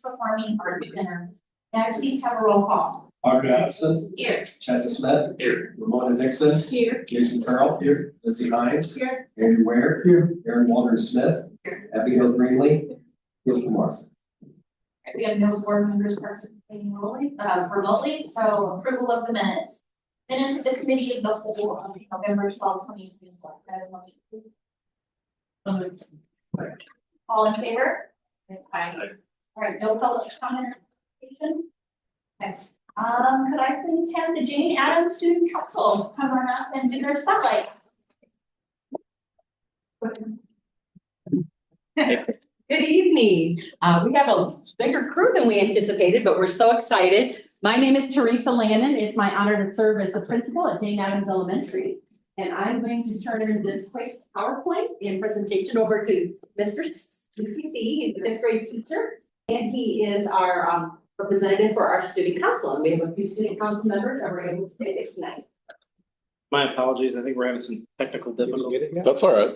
Performing Arts Center. Now please have a roll call. Margaret Addison. Here. Chad Smith. Here. Ramona Nixon. Here. Jason Carl. Here. Lindsay Hines. Here. Andrew Ware. Here. Aaron Walter Smith. Here. Abigail Greenlee. Bill Kumar. We have no board members participating remotely, so approval of the minutes. Minutes of the committee of the whole on November 12, 2021. All in favor? Aye. All right, no public comment. Okay. Could I please have the Jane Addams Student Council come on up and do their spotlight? Good evening. We have a bigger crew than we anticipated, but we're so excited. My name is Teresa Landon. It's my honor to serve as the principal at Jane Addams Elementary. And I'm going to turn this quick PowerPoint and presentation over to Mr. CC. He's a fifth grade teacher, and he is our representative for our student council. And we have a few student council members that were able to stay this tonight. My apologies. I think we're having some technical difficulties. That's all right.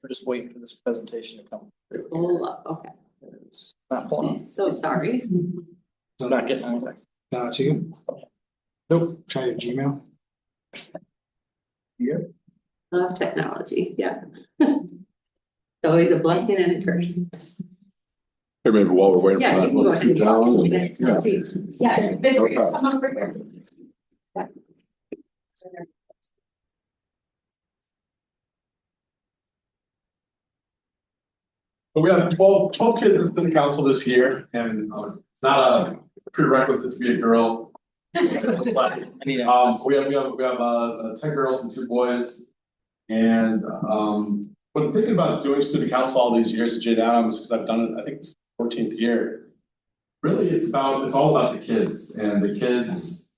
We're just waiting for this presentation to come. Okay. It's not pulling. So sorry. I'm not getting anything. To you. Nope. Try your Gmail. Love technology. Yeah. It's always a blessing and a curse. Here, maybe while we're waiting Yeah, for you can go ahead and that. yeah, fifth grade. Okay. Come over here. Yeah. So we have 12 kids in student council this year, and it's not a prerequisite to be a girl. I need We have 10 girls and 2 boys. And when thinking about doing student council all these years at Jane Addams, because I've done it, I think it's the 14th year. Really, it's all about the kids and the kids,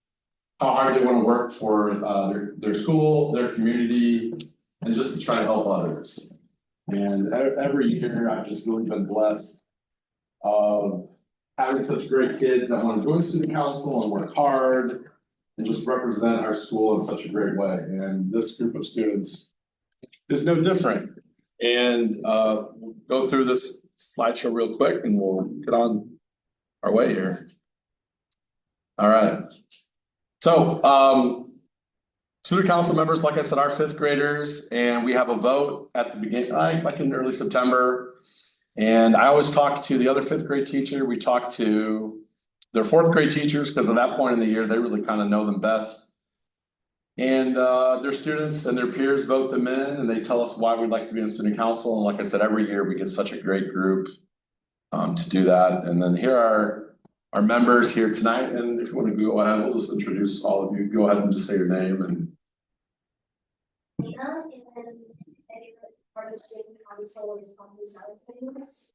how hard they want to work for their school, their community, and just to try to help others. And every year I've just really been blessed of having such great kids that want to join student council and work hard and just represent our school in such a great way. And this group of students is no different. And we'll go through this slideshow real quick and we'll get on our way here. All right. So student council members, like I said, are 5th graders, and we have a vote at the beginning, like in early September. And I always talk to the other 5th grade teacher. We talk to their 4th grade teachers, because at that point in the year, they really kind of know them best. And their students and their peers vote them in, and they tell us why we'd like to be in student council. And like I said, every year we get such a great group to do that. And then here are our members here tonight. And if you want to go ahead, we'll just introduce all of you. Go ahead and just say your name and part of student council is on the side of things.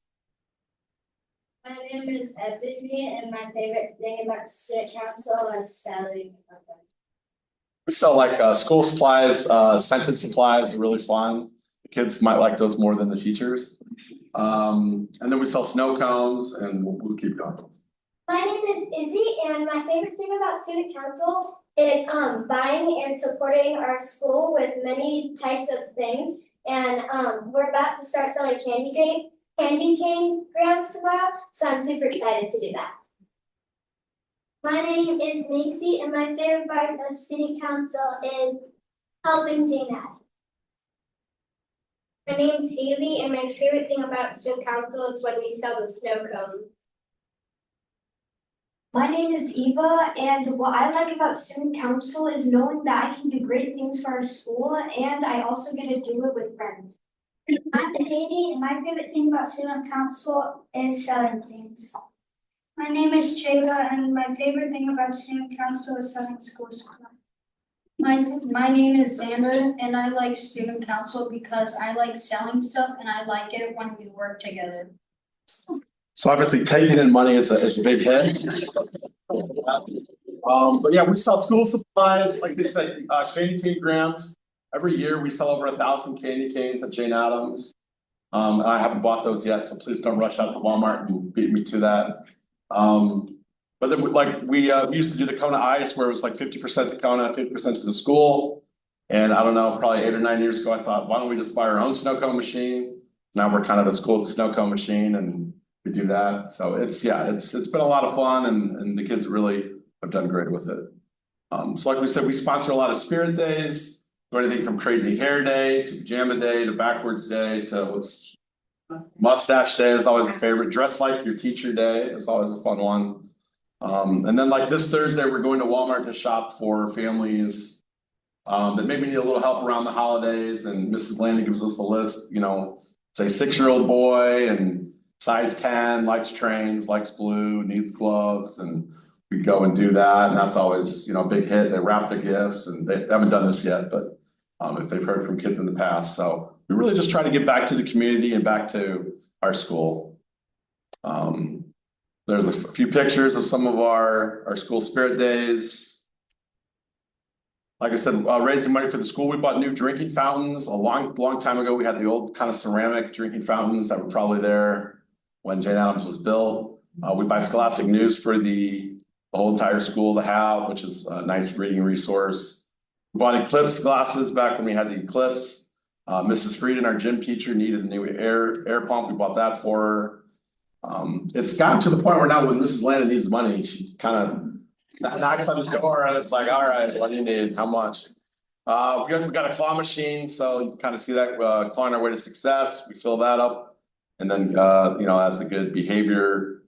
My name is Ebony, and my favorite thing about student council is selling. we sell like school supplies, sentence supplies are really fun. The kids might like those more than the teachers. And then we sell snow cones, and we'll keep going. My name is Izzy, and my favorite thing about student council is buying and supporting our school with many types of things. And we're about to start selling candy cane grams tomorrow, so I'm super excited to do that. My name is Macy, and my favorite part of student council is helping Jane Addams. My name is Haley, and my favorite thing about student council is when we sell the snow cones. My name is Eva, and what I like about student council is knowing that I can do great things for our school, and I also get to do it with friends. I'm Katie, and my favorite thing about student council is selling things. My name is Jayla, and my favorite thing about student council is selling school supplies. My name is Xander, and I like student council because I like selling stuff, and I like it when we work together. So obviously taking in money is a big hit. But yeah, we sell school supplies, like they said, candy cane grams. Every year we sell over 1,000 candy canes at Jane Addams. And I haven't bought those yet, so please don't rush out to Walmart and beat me to that. But then we used to do the Kona Ice, where it was like 50% to Kona, 50% to the school. And I don't know, probably 8 or 9 years ago, I thought, why don't we just buy our own snow cone machine? Now we're kind of the school snow cone machine, and we do that. So it's been a lot of fun and the kids really have done great with it. So like we said, we sponsor a lot of spirit days. So anything from crazy hair day to pajama day to backwards day to what's mustache day is always a favorite. Dress like your teacher day is always a fun one. And then like this Thursday, we're going to Walmart to shop for families that maybe need a little help around the holidays. And Mrs. Landon gives us a list, you know, say 6-year-old boy and size 10, likes trains, likes blue, needs gloves, and we go and do that. And that's always, you know, a big hit. They wrap their gifts and they haven't done this yet, but if they've heard from kids in the past. So we really just try to give back to the community and back to our school. There's a few pictures of some of our school spirit days. Like I said, raising money for the school. We bought new drinking fountains a long time ago. We had the old kind of ceramic drinking fountains that were probably there when Jane Addams was built. We buy Scholastic News for the whole entire school to have, which is a nice reading resource. We bought Eclipse glasses back when we had the Eclipse. Mrs. Frieden, our gym teacher, needed a new air pump. We bought that for her. It's gotten to the point where now when Mrs. Landon needs money, she kind of knocks on the door and it's like, all right, what do you need? How much? We got a claw machine, so you kind of see that clawing our way to success. We fill that up, and then you know, as a good behavior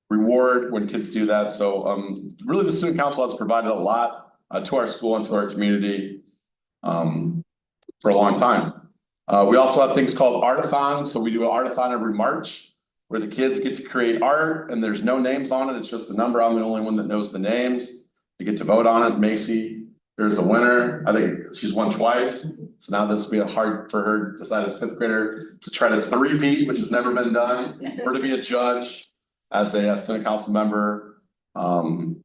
reward when kids do that. So really, the student council has provided a lot to our school and to our community for a long time. We also have things called art-a-thon. So we do an art-a-thon every March where the kids get to create art and there's no names on it. It's just the number. I'm the only one that knows the names. You get to vote on it. Macy, there's a winner. I think she's won twice. So now this will be hard for her to decide as 5th grader to try to three-peat, which has never been done, or to be a judge as a student council member. And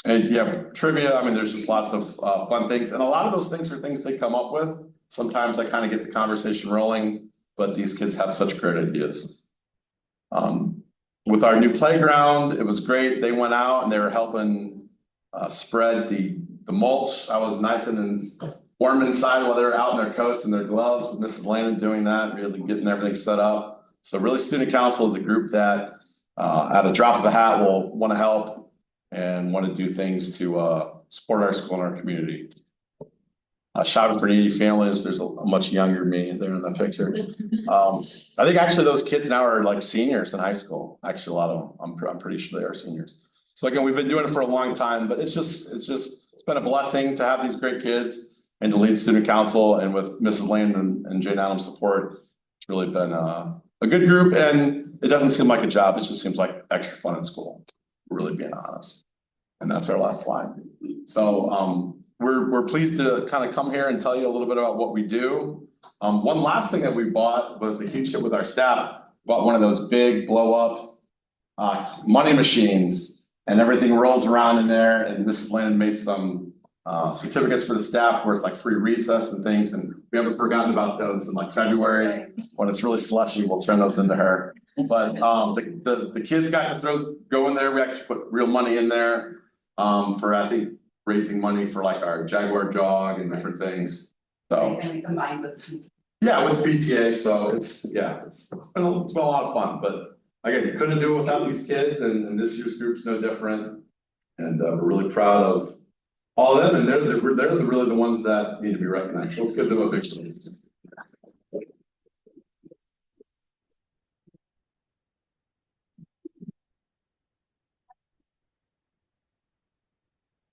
yeah, trivia. I mean, there's just lots of fun things. And a lot of those things are things they come up with. Sometimes I kind of get the conversation rolling, but these kids have such great ideas. With our new playground, it was great. They went out and they were helping spread the mulch. I was nice and warm inside while they were out in their coats and their gloves with Mrs. Landon doing that, really getting everything set up. So really, student council is a group that at a drop of a hat will want to help and want to do things to support our school and our community. Shopping for needy families. There's a much younger me there in the picture. I think actually those kids now are like seniors in high school. Actually, a lot of them. I'm pretty sure they are seniors. So again, we've been doing it for a long time, but it's been a blessing to have these great kids and to lead student council. And with Mrs. Landon and Jane Adams' support, it's really been a good group. And it doesn't seem like a job. It just seems like extra fun in school. Really being honest. And that's our last slide. So we're pleased to kind of come here and tell you a little bit about what we do. One last thing that we bought was a huge hit with our staff. Bought one of those big blow up money machines, and everything rolls around in there. And Mrs. Landon made some certificates for the staff where it's like free recess and things. And we haven't forgotten about those in like February when it's really slushy. We'll turn those into her. But the kids got to go in there. We actually put real money in there for I think raising money for like our Jaguar jog and different things. So And we combined with. yeah, with PTA. So it's been a lot of fun. But again, you couldn't do it without these kids, and this year's group's no different. And we're really proud of all of them, and they're really the ones that need to be recognized. So let's give them a big one.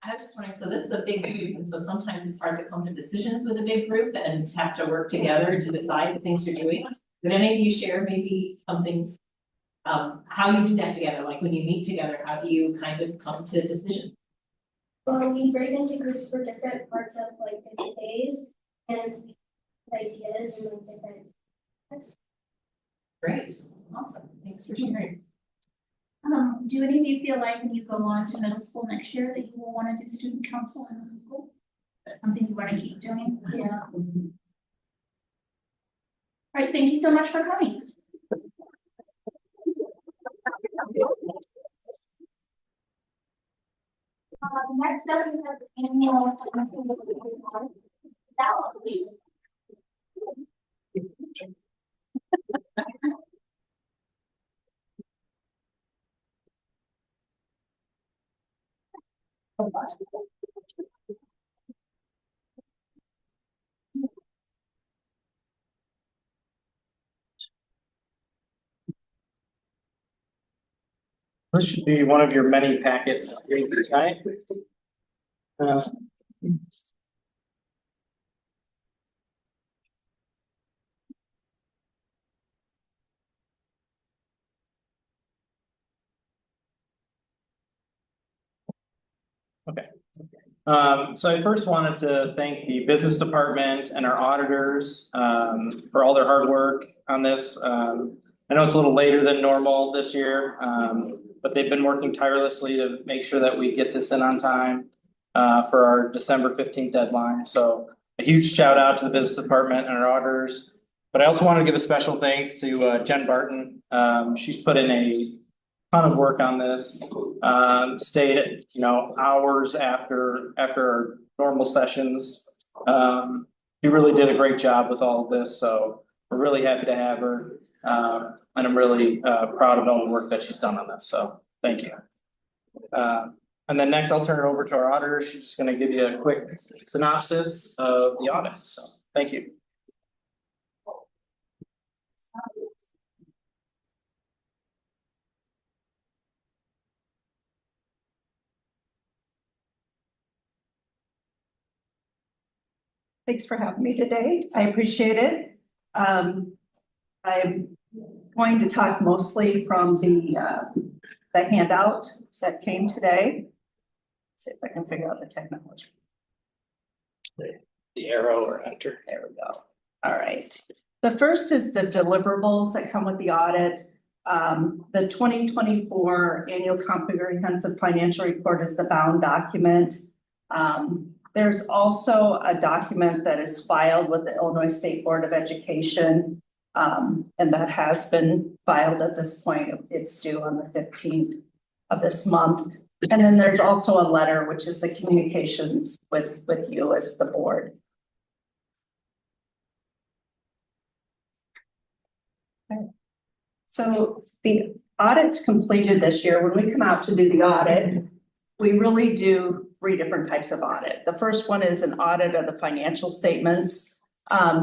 I was just wondering, so this is a big group, and so sometimes it's hard to come to decisions with a big group and have to work together to decide the things you're doing. Did any of you share maybe some things, how you do that together? Like when you meet together, how do you kind of come to decisions? Well, we break into groups for different parts of like different days and ideas and like different. Great, awesome, thanks for sharing. Do any of you feel like when you go on to middle school next year that you will want to do student council in middle school? That's something you want to keep doing? Yeah. All right, thank you so much for coming. Next up, we have the annual. Now, please. This should be one of your many packets tonight. Okay. So I first wanted to thank the business department and our auditors for all their hard work on this. I know it's a little later than normal this year, but they've been working tirelessly to make sure that we get this in on time for our December 15th deadline. So a huge shout out to the business department and our auditors. But I also want to give a special thanks to Jen Barton. She's put in a ton of work on this. Stayed, hours after our normal sessions. She really did a great job with all of this, so we're really happy to have her. And I'm really proud of all the work that she's done on this, so thank you. And then next I'll turn it over to our auditor. She's just gonna give you a quick synopsis of the audit, so thank you. Thanks for having me today. I appreciate it. I'm going to talk mostly from the handout that came today. See if I can figure out the technology. The arrow or enter. There we go. All right. The first is the deliverables that come with the audit. The 2024 annual comprehensive financial report is the bound document. There's also a document that is filed with the Illinois State Board of Education, and that has been filed at this point. It's due on the 15th of this month. And then there's also a letter, which is the communications with you as the board. Okay. So the audit's completed this year. When we come out to do the audit, we really do 3 different types of audit. The first one is an audit of the financial statements.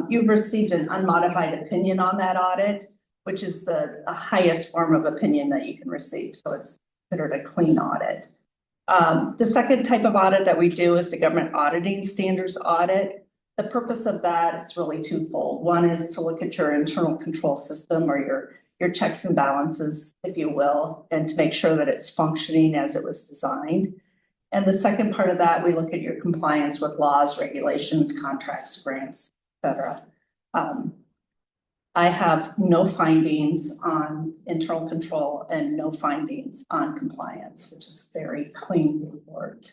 You've received an unmodified opinion on that audit, which is the highest form of opinion that you can receive. So it's considered a clean audit. The second type of audit that we do is the government auditing standards audit. The purpose of that is really twofold. One is to look at your internal control system or your checks and balances, if you will, and to make sure that it's functioning as it was designed. And the second part of that, we look at your compliance with laws, regulations, contracts, grants, et cetera. I have no findings on internal control and no findings on compliance, which is a very clean report.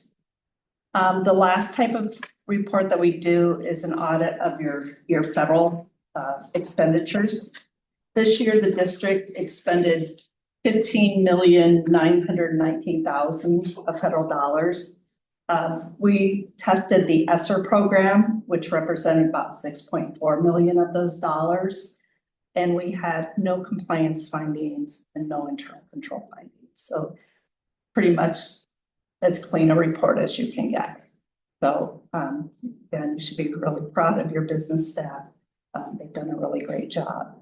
The last type of report that we do is an audit of your federal expenditures. This year, the district expended $15,919,000 of federal dollars. We tested the ESSER program, which represented about 6.4 million of those dollars. And we had no compliance findings and no internal control findings. So pretty much as clean a report as you can get. So again, you should be really proud of your business staff. They've done a really great job.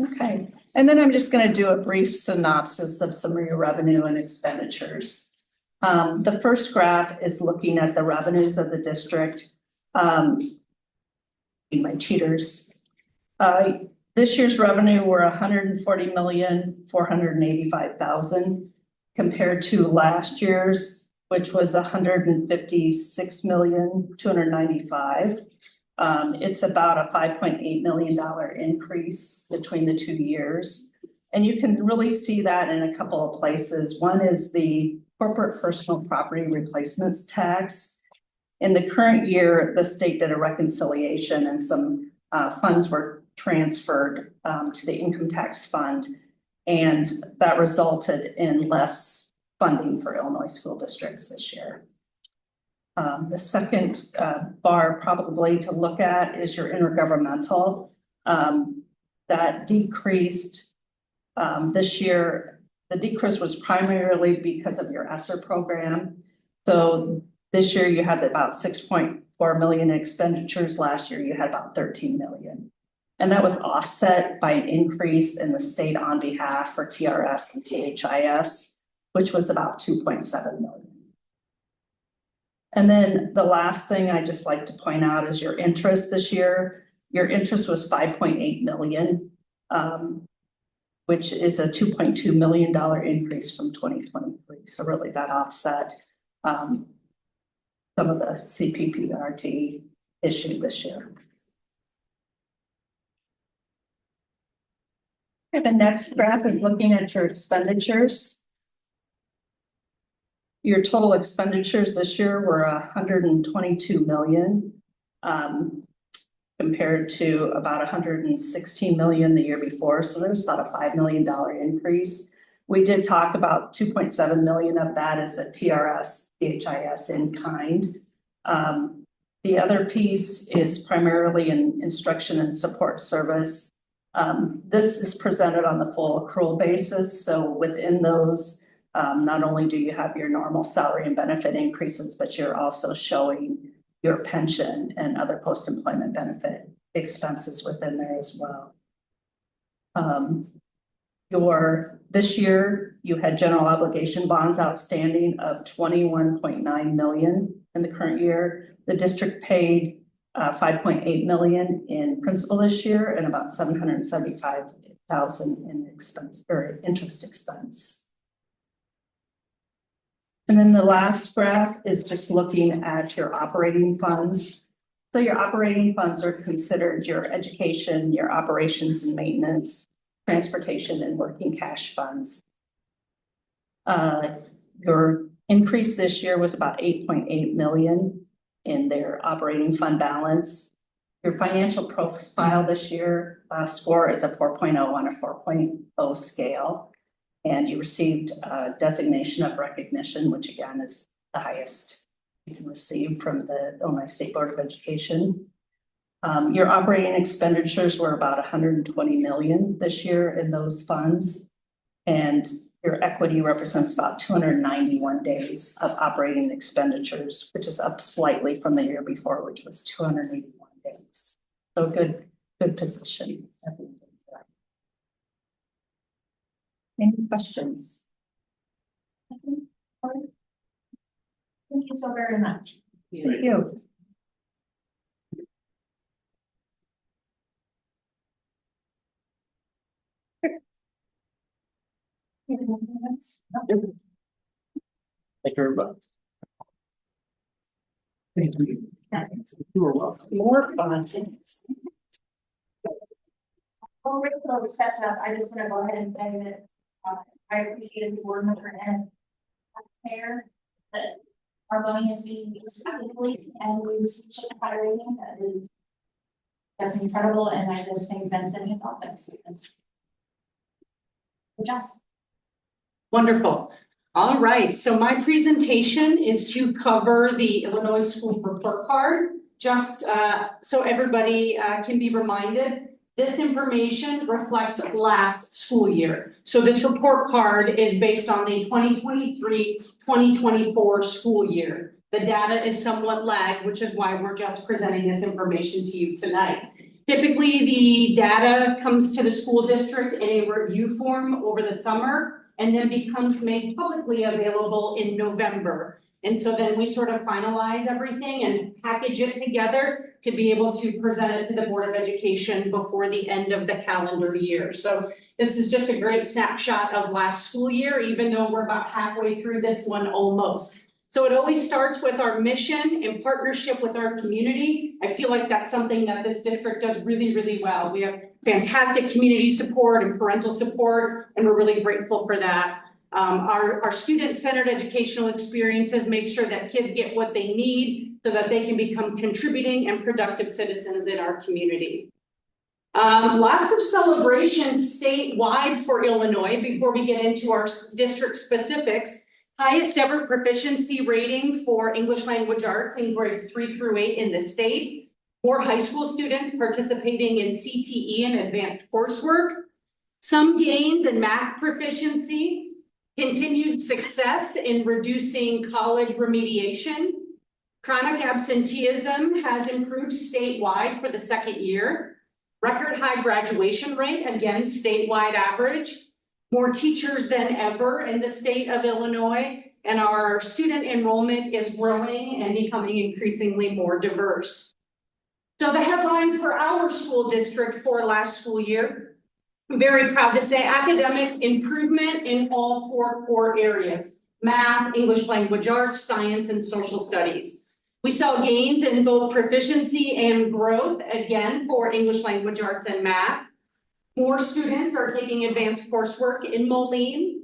Okay, and then I'm just going to do a brief synopsis of some of your revenue and expenditures. The first graph is looking at the revenues of the district. My cheaters. This year's revenue were $140,485,000 compared to last year's, which was $156,295,000. It's about a $5.8 million increase between the 2 years. And you can really see that in a couple of places. One is the corporate personal property replacements tax. In the current year, the state did a reconciliation and some funds were transferred to the income tax fund. And that resulted in less funding for Illinois school districts this year. The second bar probably to look at is your intergovernmental. That decreased this year. the decrease was primarily because of your ESSER program. So this year you had about 6.4 million in expenditures. Last year you had about 13 million. And that was offset by an increase in the state on behalf for TRS and THIS, which was about 2.7 million. And then the last thing I just like to point out is your interest this year. Your interest was 5.8 million, which is a $2.2 million increase from 2023. So really that offset some of the CPPRT issue this year. Okay, the next graph is looking at your expenditures. Your total expenditures this year were 122 million, compared to about 116 million the year before. So there's about a $5 million increase. We did talk about 2.7 million of that is the TRS, THIS in kind. The other piece is primarily in instruction and support service. This is presented on the full accrual basis. So within those, not only do you have your normal salary and benefit increases, but you're also showing your pension and other post-employment benefit expenses within there as well. This year, you had general obligation bonds outstanding of 21.9 million in the current year. The district paid 5.8 million in principal this year and about 775,000 in expense or interest expense. And then the last graph is just looking at your operating funds. So your operating funds are considered your education, your operations and maintenance, transportation, and working cash funds. Your increase this year was about 8.8 million in their operating fund balance. Your financial profile this year score is a 4.0 on a 4.0 scale. And you received a designation of recognition, which again is the highest you can receive from the Illinois State Board of Education. Your operating expenditures were about 120 million this year in those funds. And your equity represents about 291 days of operating expenditures, which is up slightly from the year before, which was 281 days. So good position. Any questions? Thank you so very much. Thank you. Thank you, everybody. Thank you. You are welcome. More fun. Well, we're still set up. I just want to go ahead and say that I appreciate the board member and mayor that our money is being used effectively and we received such a high rating that's incredible. And I just think Benson is office. Good job. Wonderful. All right, so my presentation is to cover the Illinois School Report Card, just so everybody can be reminded. This information reflects last school year. So this report card is based on the 2023-2024 school year. The data is somewhat lagged, which is why we're just presenting this information to you tonight. Typically, the data comes to the school district in a review form over the summer and then becomes made publicly available in November. And so then we sort of finalize everything and package it together to be able to present it to the Board of Education before the end of the calendar year. So this is just a great snapshot of last school year, even though we're about halfway through this one almost. So it always starts with our mission in partnership with our community. I feel like that's something that this district does really, really well. We have fantastic community support and parental support, and we're really grateful for that. Our student-centered educational experiences make sure that kids get what they need so that they can become contributing and productive citizens in our community. Lots of celebrations statewide for Illinois before we get into our district specifics. Highest ever proficiency rating for English language arts in grades 3 through 8 in the state. More high school students participating in CTE and advanced coursework. Some gains in math proficiency. continued success in reducing college remediation. Chronic absenteeism has improved statewide for the second year. Record high graduation rate, again, statewide average. More teachers than ever in the state of Illinois, and our student enrollment is growing and becoming increasingly more diverse. So the headlines for our school district for last school year, I'm very proud to say academic improvement in all 4 core areas: math, English language arts, science, and social studies. We saw gains in both proficiency and growth, again, for English language arts and math. More students are taking advanced coursework in Moline.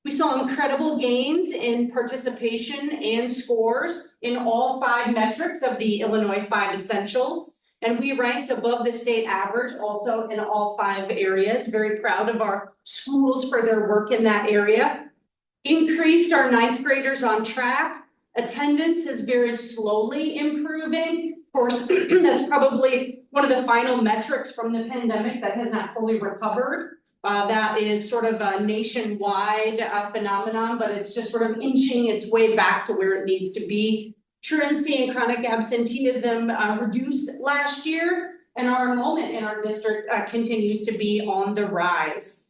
We saw incredible gains in participation and scores in all 5 metrics of the Illinois 5 Essentials. And we ranked above the state average also in all 5 areas. Very proud of our schools for their work in that area. Increased our 9th graders on track. Attendance is very slowly improving. Of course, that's probably one of the final metrics from the pandemic that has not fully recovered. That is sort of a nationwide phenomenon, but it's just sort of inching its way back to where it needs to be. Truancy and chronic absenteeism reduced last year, and our enrollment in our district continues to be on the rise.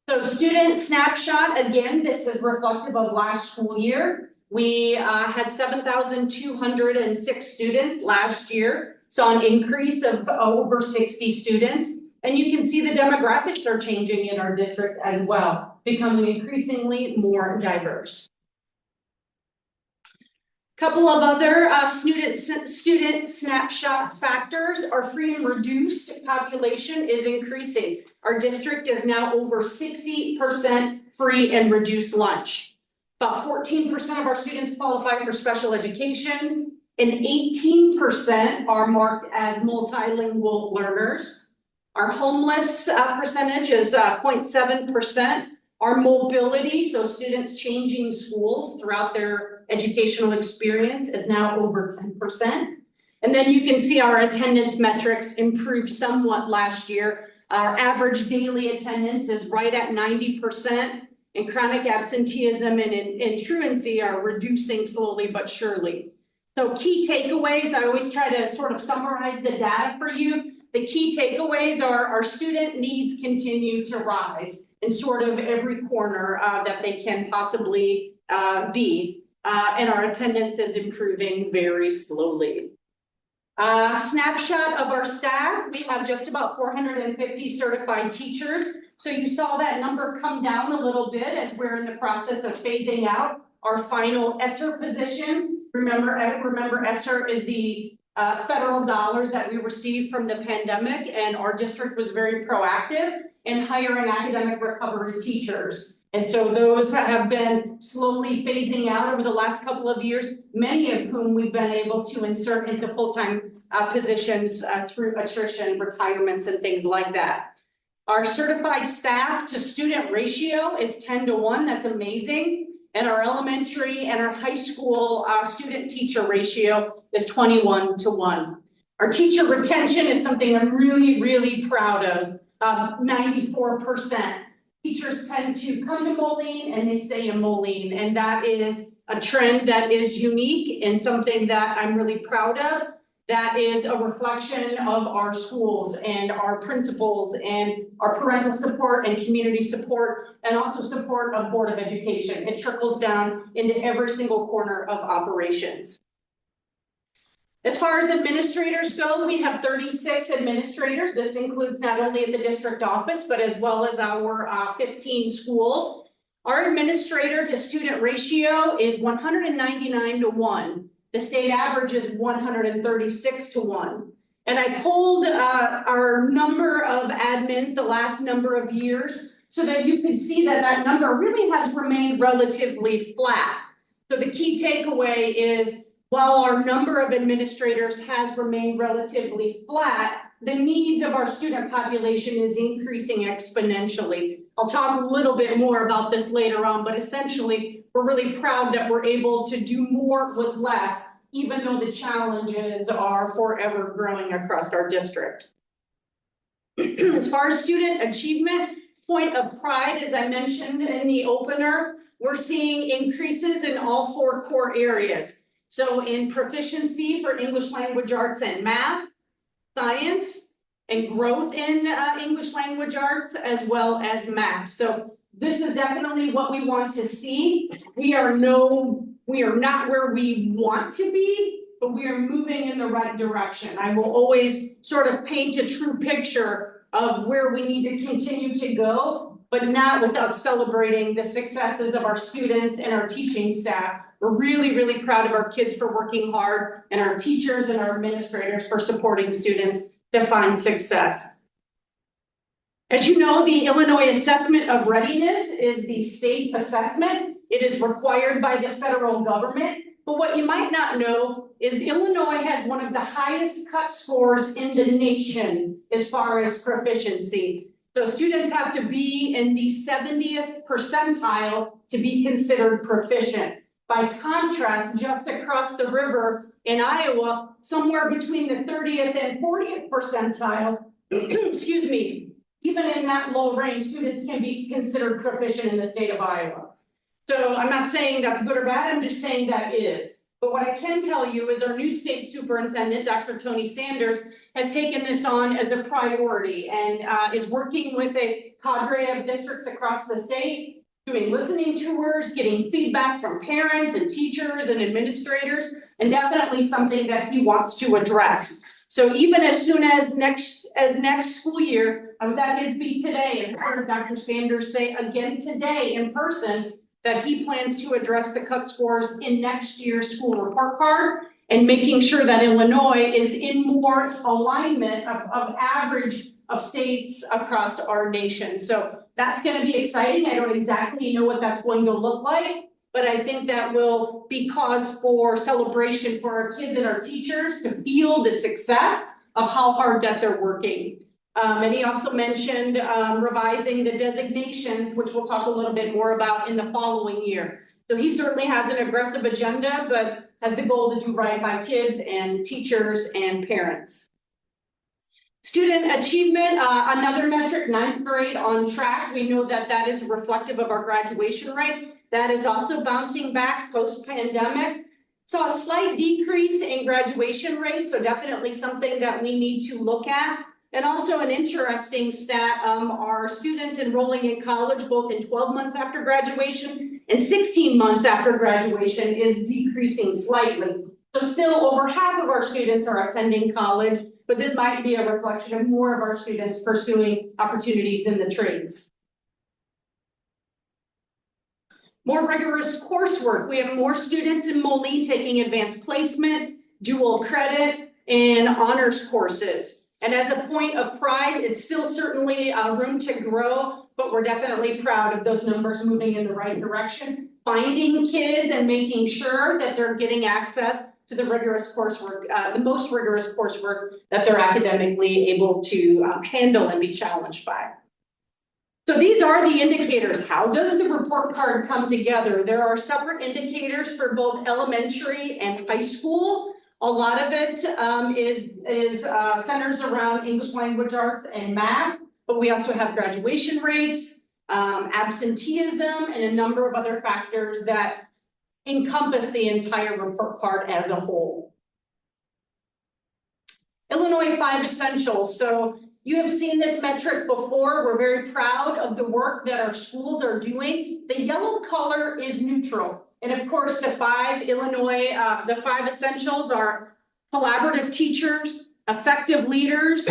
So student snapshot, again, this is reflective of last school year. We had 7,206 students last year, saw an increase of over 60 students. And you can see the demographics are changing in our district as well, becoming increasingly more diverse. Couple of other student snapshot factors. Our free and reduced population is increasing. Our district is now over 60% free and reduced lunch. About 14% of our students qualify for special education, and 18% are marked as multilingual learners. Our homeless percentage is 0.7%. Our mobility, so students changing schools throughout their educational experience, is now over 10%. And then you can see our attendance metrics improved somewhat last year. Our average daily attendance is right at 90%, and chronic absenteeism and truancy are reducing slowly but surely. So key takeaways, I always try to sort of summarize the data for you. The key takeaways are our student needs continue to rise in sort of every corner that they can possibly be. And our attendance is improving very slowly. Snapshot of our staff, we have just about 450 certified teachers. So you saw that number come down a little bit as we're in the process of phasing out our final ESSER positions. Remember ESSER is the federal dollars that we received from the pandemic, and our district was very proactive in hiring academic recovery teachers. And so those have been slowly phasing out over the last couple of years, many of whom we've been able to insert into full-time positions through attrition, retirements, and things like that. Our certified staff to student ratio is 10-1, that's amazing. And our elementary and our high school student teacher ratio is 21-1. Our teacher retention is something I'm really, really proud of, 94%. Teachers tend to come to Moline and they stay in Moline, and that is a trend that is unique and something that I'm really proud of. That is a reflection of our schools and our principals and our parental support and community support, and also support of Board of Education. It trickles down into every single corner of operations. As far as administrators go, we have 36 administrators. This includes not only at the district office, but as well as our 15 schools. Our administrator to student ratio is 199-1. The state average is 136-1. And I pulled our number of admins the last number of years so that you can see that that number really has remained relatively flat. So the key takeaway is, while our number of administrators has remained relatively flat, the needs of our student population is increasing exponentially. I'll talk a little bit more about this later on, but essentially, we're really proud that we're able to do more with less, even though the challenges are forever growing across our district. As far as student achievement, point of pride, as I mentioned in the opener, we're seeing increases in all 4 core areas. So in proficiency for English language arts and math, science, and growth in English language arts as well as math. So this is definitely what we want to see. We are not where we want to be, but we are moving in the right direction. I will always sort of paint a true picture of where we need to continue to go, but not without celebrating the successes of our students and our teaching staff. We're really, really proud of our kids for working hard and our teachers and our administrators for supporting students to find success. As you know, the Illinois Assessment of Readiness is the state assessment. It is required by the federal government. But what you might not know is Illinois has one of the highest cut scores in the nation as far as proficiency. So students have to be in the 70th percentile to be considered proficient. By contrast, just across the river in Iowa, somewhere between the 30th and 40th percentile, excuse me, even in that low range, students can be considered proficient in the state of Iowa. So I'm not saying that's good or bad, I'm just saying that is. But what I can tell you is our new state superintendent, Dr. Tony Sanders, has taken this on as a priority and is working with a cadre of districts across the state, doing listening tours, getting feedback from parents and teachers and administrators, and definitely something that he wants to address. So even as soon as next school year, I was at ISB today and heard Dr. Sanders say again today in person that he plans to address the cut scores in next year's school report card and making sure that Illinois is in more alignment of average of states across our nation. So that's going to be exciting. I don't exactly know what that's going to look like, but I think that will be cause for celebration for our kids and our teachers to feel the success of how hard that they're working. And he also mentioned revising the designations, which we'll talk a little bit more about in the following year. So he certainly has an aggressive agenda, but has the goal to do right by kids and teachers and parents. Student achievement, another metric, 9th grade on track. We know that that is reflective of our graduation rate. That is also bouncing back post-pandemic. Saw a slight decrease in graduation rate, so definitely something that we need to look at. And also an interesting stat, our students enrolling in college both in 12 months after graduation and 16 months after graduation is decreasing slightly. So still over half of our students are attending college, but this might be a reflection of more of our students pursuing opportunities in the trades. More rigorous coursework. We have more students in Moline taking advanced placement, dual credit, and honors courses. And as a point of pride, it's still certainly room to grow, but we're definitely proud of those numbers moving in the right direction. Finding kids and making sure that they're getting access to the rigorous coursework, the most rigorous coursework that they're academically able to handle and be challenged by. So these are the indicators. How does the report card come together? There are separate indicators for both elementary and high school. A lot of it centers around English language arts and math, but we also have graduation rates, absenteeism, and a number of other factors that encompass the entire report card as a whole. Illinois 5 Essentials. So you have seen this metric before. We're very proud of the work that our schools are doing. The yellow color is neutral. And of course, the 5 essentials are collaborative teachers, effective leaders,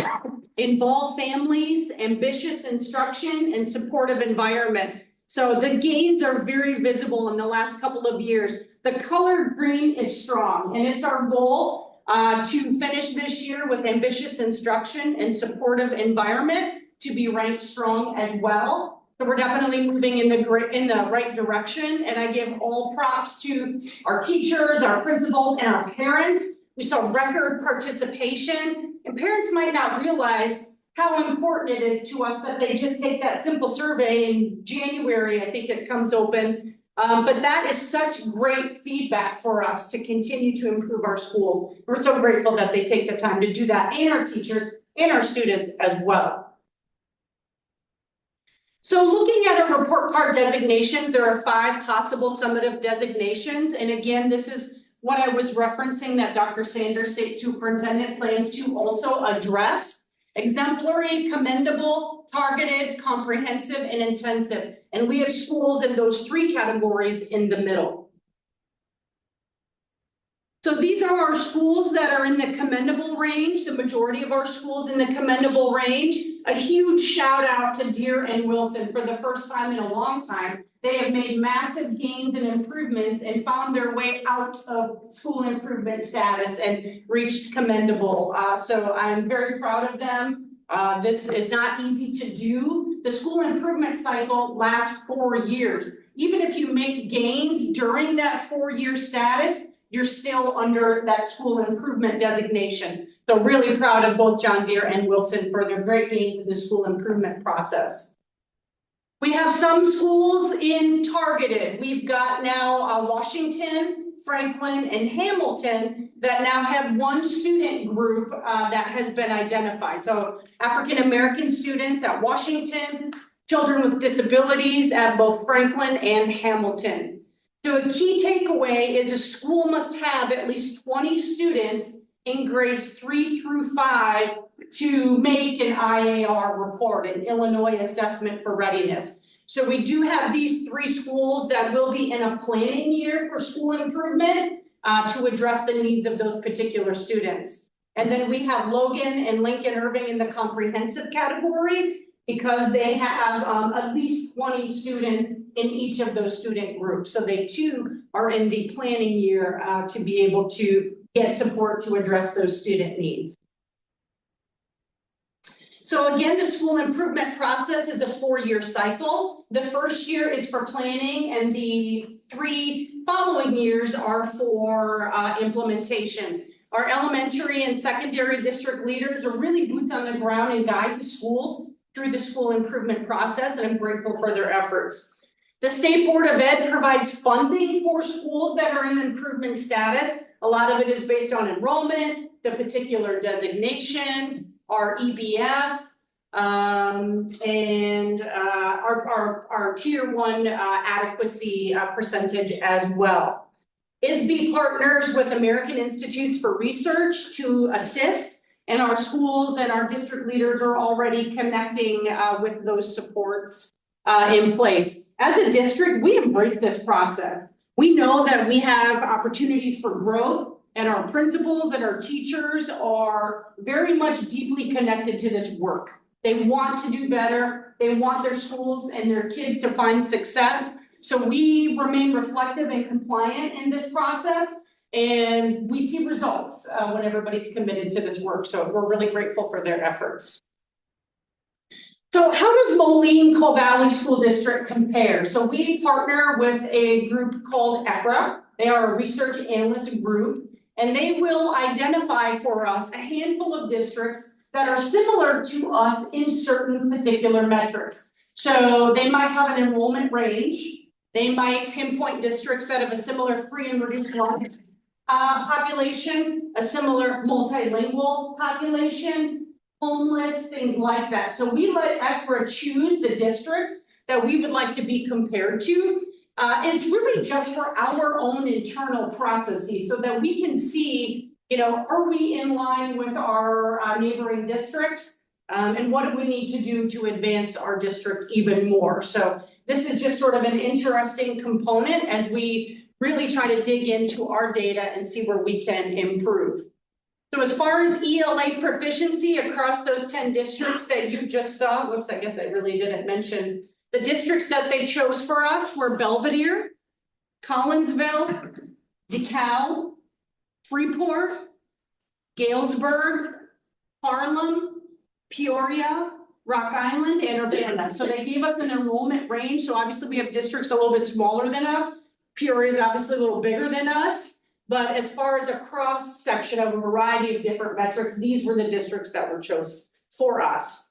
involved families, ambitious instruction, and supportive environment. So the gains are very visible in the last couple of years. The color green is strong, and it's our goal to finish this year with ambitious instruction and supportive environment to be ranked strong as well. So we're definitely moving in the right direction, and I give all props to our teachers, our principals, and our parents. We saw record participation, and parents might not realize how important it is to us that they just take that simple survey in January. I think it comes open, but that is such great feedback for us to continue to improve our schools. We're so grateful that they take the time to do that, and our teachers and our students as well. So looking at our report card designations, there are 5 possible summative designations. And again, this is what I was referencing that Dr. Sanders, State Superintendent, plans to also address. Exemplary, commendable, targeted, comprehensive, and intensive. And we have schools in those 3 categories in the middle. So these are our schools that are in the commendable range, the majority of our schools in the commendable range. A huge shout out to Deere and Wilson. For the first time in a long time, they have made massive gains and improvements and found their way out of school improvement status and reached commendable. So I'm very proud of them. This is not easy to do. The school improvement cycle lasts 4 years. Even if you make gains during that 4-year status, you're still under that school improvement designation. So really proud of both John Deere and Wilson for their great gains in the school improvement process. We have some schools in targeted. We've got now Washington, Franklin, and Hamilton that now have 1 student group that has been identified. So African American students at Washington, children with disabilities at both Franklin and Hamilton. So a key takeaway is a school must have at least 20 students in grades 3 through 5 to make an IAR report, an Illinois Assessment for Readiness. So we do have these 3 schools that will be in a planning year for school improvement to address the needs of those particular students. And then we have Logan and Lincoln Irving in the comprehensive category because they have at least 20 students in each of those student groups. So they too are in the planning year to be able to get support to address those student needs. So again, the school improvement process is a 4-year cycle. The first year is for planning and the 3 following years are for implementation. Our elementary and secondary district leaders are really boots on the ground and guide the schools through the school improvement process, and I'm grateful for their efforts. The State Board of Ed provides funding for schools that are in improvement status. A lot of it is based on enrollment, the particular designation, our EBF, and our Tier 1 adequacy percentage as well. ISB partners with American Institutes for Research to assist, and our schools and our district leaders are already connecting with those supports in place. As a district, we embrace this process. We know that we have opportunities for growth, and our principals and our teachers are very much deeply connected to this work. They want to do better. They want their schools and their kids to find success. So we remain reflective and compliant in this process, and we see results when everybody's committed to this work. So we're really grateful for their efforts. So how does Moline-Coal Valley School District compare? So we partner with a group called ECRA. They are a research analyst group, and they will identify for us a handful of districts that are similar to us in certain particular metrics. So they might have an enrollment range. They might pinpoint districts that have a similar free and reduced lunch population, a similar multilingual population, homeless, things like that. So we let ECRA choose the districts that we would like to be compared to. And it's really just for our own internal processes so that we can see, are we in line with our neighboring districts? And what do we need to do to advance our district even more? So this is just sort of an interesting component as we really try to dig into our data and see where we can improve. So as far as ELA proficiency across those 10 districts that you just saw, whoops, I guess I really didn't mention, the districts that they chose for us were Belvedere, Collinsville, DeKalb, Freeport, Galesburg, Harlem, Peoria, Rock Island, and Urbana. So they gave us an enrollment range. So obviously we have districts a little bit smaller than us. Peoria is obviously a little bigger than us. But as far as a cross section of a variety of different metrics, these were the districts that were chosen for us.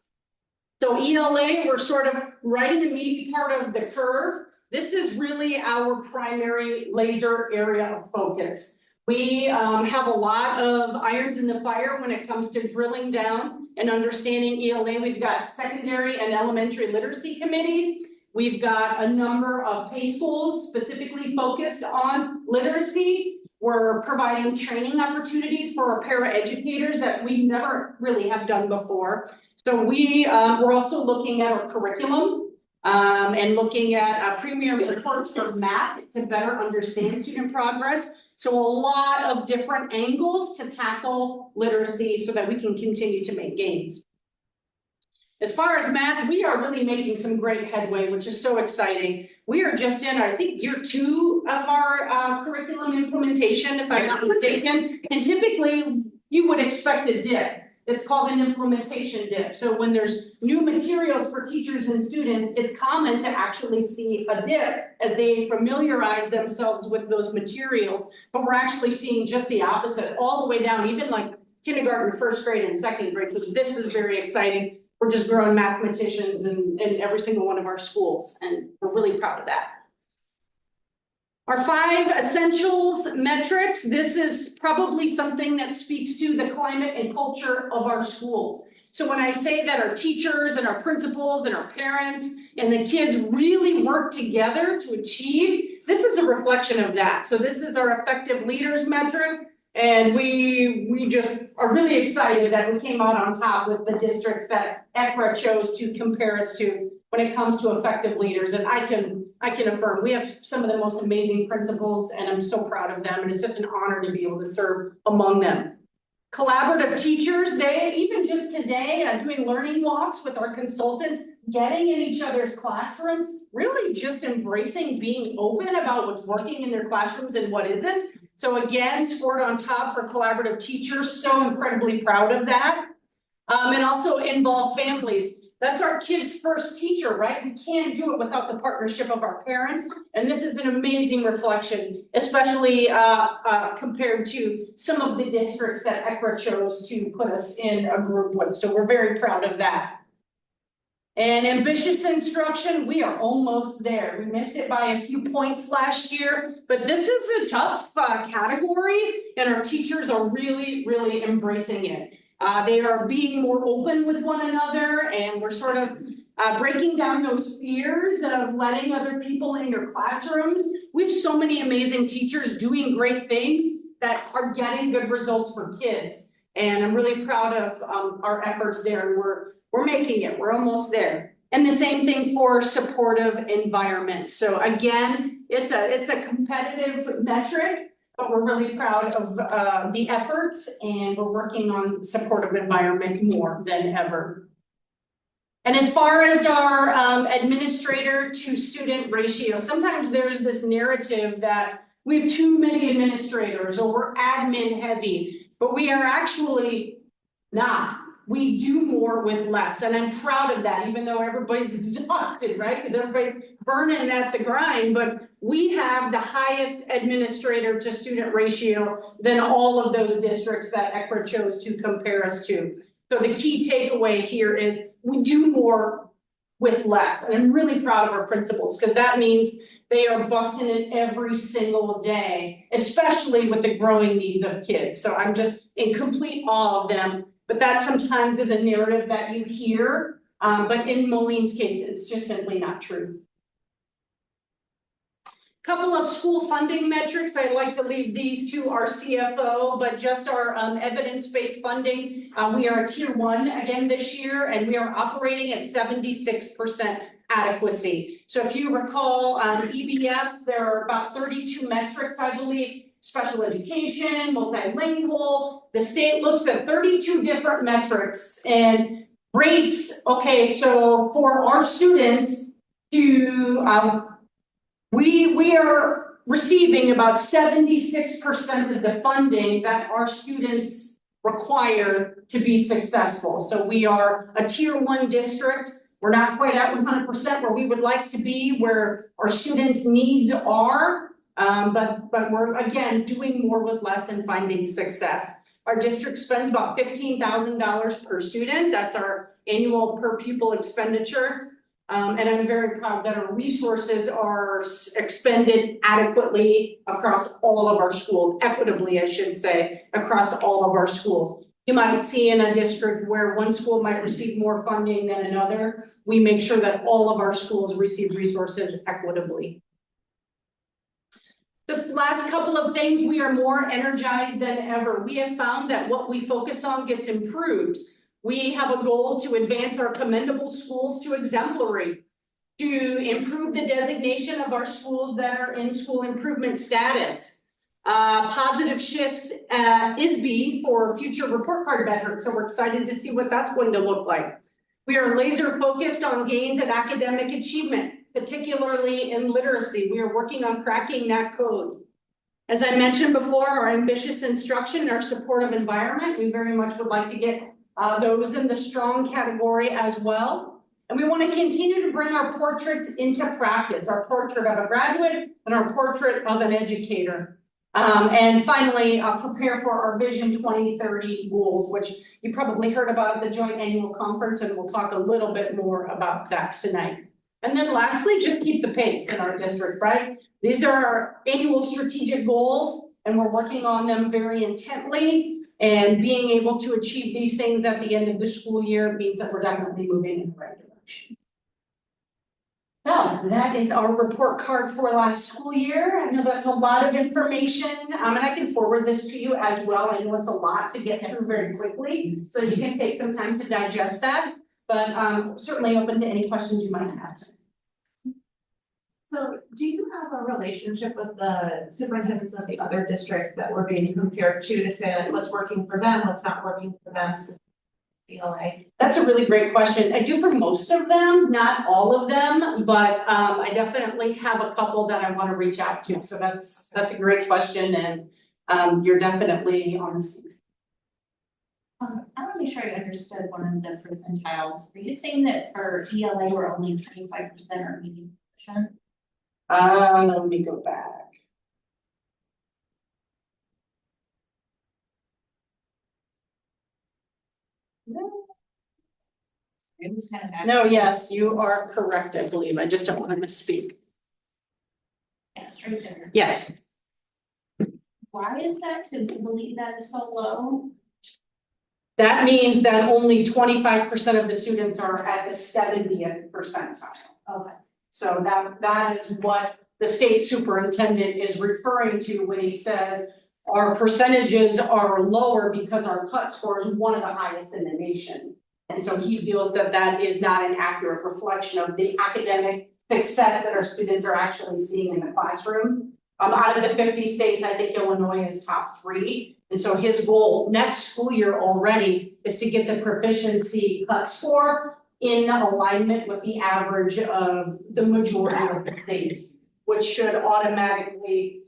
So ELA, we're sort of right in the meaty part of the curve. This is really our primary laser area of focus. We have a lot of irons in the fire when it comes to drilling down and understanding ELA. We've got secondary and elementary literacy committees. We've got a number of pay schools specifically focused on literacy. We're providing training opportunities for our paraeducators that we never really have done before. So we're also looking at our curriculum and looking at premium reports for math to better understand student progress. So a lot of different angles to tackle literacy so that we can continue to make gains. As far as math, we are really making some great headway, which is so exciting. We are just in, I think, year 2 of our curriculum implementation, if I'm not mistaken. And typically, you would expect a dip. It's called an implementation dip. So when there's new materials for teachers and students, it's common to actually see a dip as they familiarize themselves with those materials. But we're actually seeing just the opposite, all the way down, even like kindergarten, first grade, and second grade. So this is very exciting. We're just growing mathematicians in every single one of our schools, and we're really proud of that. Our 5 essentials metrics, this is probably something that speaks to the climate and culture of our schools. So when I say that our teachers and our principals and our parents and the kids really work together to achieve, this is a reflection of that. So this is our effective leaders metric. And we just are really excited that we came out on top with the districts that ECRA chose to compare us to when it comes to effective leaders. And I can affirm we have some of the most amazing principals, and I'm so proud of them. And it's just an honor to be able to serve among them. Collaborative teachers, they even just today, I'm doing learning walks with our consultants, getting in each other's classrooms, really just embracing being open about what's working in their classrooms and what isn't. So again, scored on top for collaborative teachers, so incredibly proud of that. And also involve families. That's our kids' first teacher, right? We can't do it without the partnership of our parents. And this is an amazing reflection, especially compared to some of the districts that ECRA chose to put us in a group with. So we're very proud of that. And ambitious instruction, we are almost there. We missed it by a few points last year, but this is a tough category, and our teachers are really, really embracing it. They are being more open with one another, and we're sort of breaking down those fears of letting other people in your classrooms. We have so many amazing teachers doing great things that are getting good results for kids. And I'm really proud of our efforts there, and we're making it, we're almost there. And the same thing for supportive environment. So again, it's a competitive metric, but we're really proud of the efforts, and we're working on supportive environment more than ever. And as far as our administrator to student ratio, sometimes there's this narrative that we have too many administrators or we're admin heavy, but we are actually not. We do more with less, and I'm proud of that, even though everybody's exhausted, right? Because everybody's burning at the grind, but we have the highest administrator to student ratio than all of those districts that ECRA chose to compare us to. So the key takeaway here is we do more with less, and I'm really proud of our principals, because that means they are busting it every single day, especially with the growing needs of kids. So I'm just in complete awe of them. But that sometimes is a narrative that you hear, but in Moline's case, it's just simply not true. Couple of school funding metrics. I'd like to leave these to our CFO, but just our evidence-based funding. We are tier 1 again this year, and we are operating at 76% adequacy. So if you recall, EBF, there are about 32 metrics, I believe. Special education, multilingual. The state looks at 32 different metrics and rates. Okay, so for our students to, we are receiving about 76% of the funding that our students require to be successful. So we are a tier 1 district. We're not quite at 100% where we would like to be, where our students' needs are. But we're, again, doing more with less and finding success. Our district spends about $15,000 per student. That's our annual per pupil expenditure. And I'm very proud that our resources are expended adequately across all of our schools, equitably, I should say, across all of our schools. you might see in a district where one school might receive more funding than another, we make sure that all of our schools receive resources equitably. Just the last couple of things, we are more energized than ever. We have found that what we focus on gets improved. We have a goal to advance our commendable schools to exemplary, to improve the designation of our schools that are in school improvement status. Positive shifts, ISB for future report card metrics, so we're excited to see what that's going to look like. We are laser focused on gains in academic achievement, particularly in literacy. We are working on cracking that code. As I mentioned before, our ambitious instruction and our supportive environment, we very much would like to get those in the strong category as well. And we want to continue to bring our portraits into practice, our portrait of a graduate and our portrait of an educator. And finally, prepare for our Vision 2030 goals, which you probably heard about at the joint annual conference, and we'll talk a little bit more about that tonight. And then lastly, just keep the pace in our district, right? These are our annual strategic goals, and we're working on them very intently, and being able to achieve these things at the end of the school year means that we're definitely moving in the right direction. So that is our report card for last school year. I know that's a lot of information, and I can forward this to you as well. I know it's a lot to get through very quickly, so you can take some time to digest that, but certainly open to any questions you might have. So do you have a relationship with the superintendents of the other districts that we're being compared to say like what's working for them, what's not working for them? CLA? That's a really great question. I do for most of them, not all of them, but I definitely have a couple that I want to reach out to. So that's a great question, and you're definitely on the scene. I want to make sure I understood one of the percentiles. Are you saying that for ELA we're only 25% or 80%? Let me go back. It was kind of No, yes, you are correct, I believe. I just don't want to misspeak. Yes, right there. Yes. Why is that? Do we believe that is so low? That means that only 25% of the students are at the 70th percentile. Okay. So that is what the state superintendent is referring to when he says our percentages are lower because our cut score is one of the highest in the nation. And so he feels that that is not an accurate reflection of the academic success that our students are actually seeing in the classroom. Out of the 50 states, I think Illinois is top 3. And so his goal next school year already is to get the proficiency cut score in alignment with the average of the majority of the states, which should automatically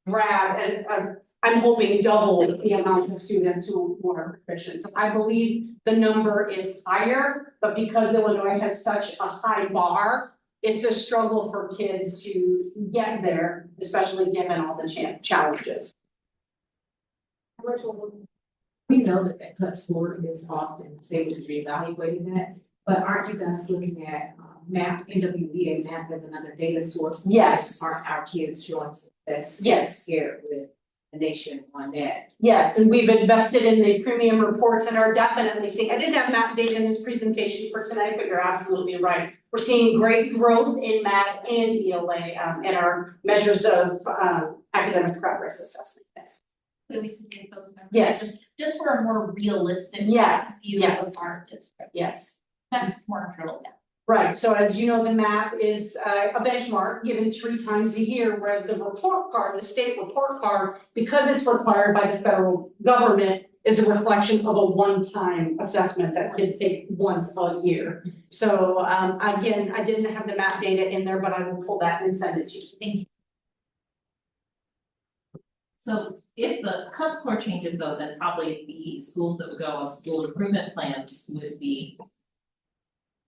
grab and I'm hoping double the amount of students who are proficient. So I believe the number is higher, but because Illinois has such a high bar, it's a struggle for kids to get there, especially given all the challenges. We know that that cut score is often stable to reevaluating that, but aren't you guys looking at MAP, NWEA MAP as another data source? Yes. Aren't our kids showing success? Yes. Scared with the nation on that. Yes, and we've invested in the premium reports and are definitely seeing, I didn't have MAP data in this presentation for tonight, but you're absolutely right. We're seeing great growth in MAP and ELA in our measures of academic progress assessment. Yes. So we can get those numbers. Yes. Just for a more realistic Yes. view Yes. of our district. Yes. That's more drilled down. Right, so as you know, the MAP is a benchmark given 3 times a year, whereas the report card, the state report card, because it's required by the federal government, is a reflection of a one-time assessment that kids take once a year. So again, I didn't have the MAP data in there, but I will pull that and send it to you. Thank you. So if the cut score changes though, then probably the schools that would go on school improvement plans would be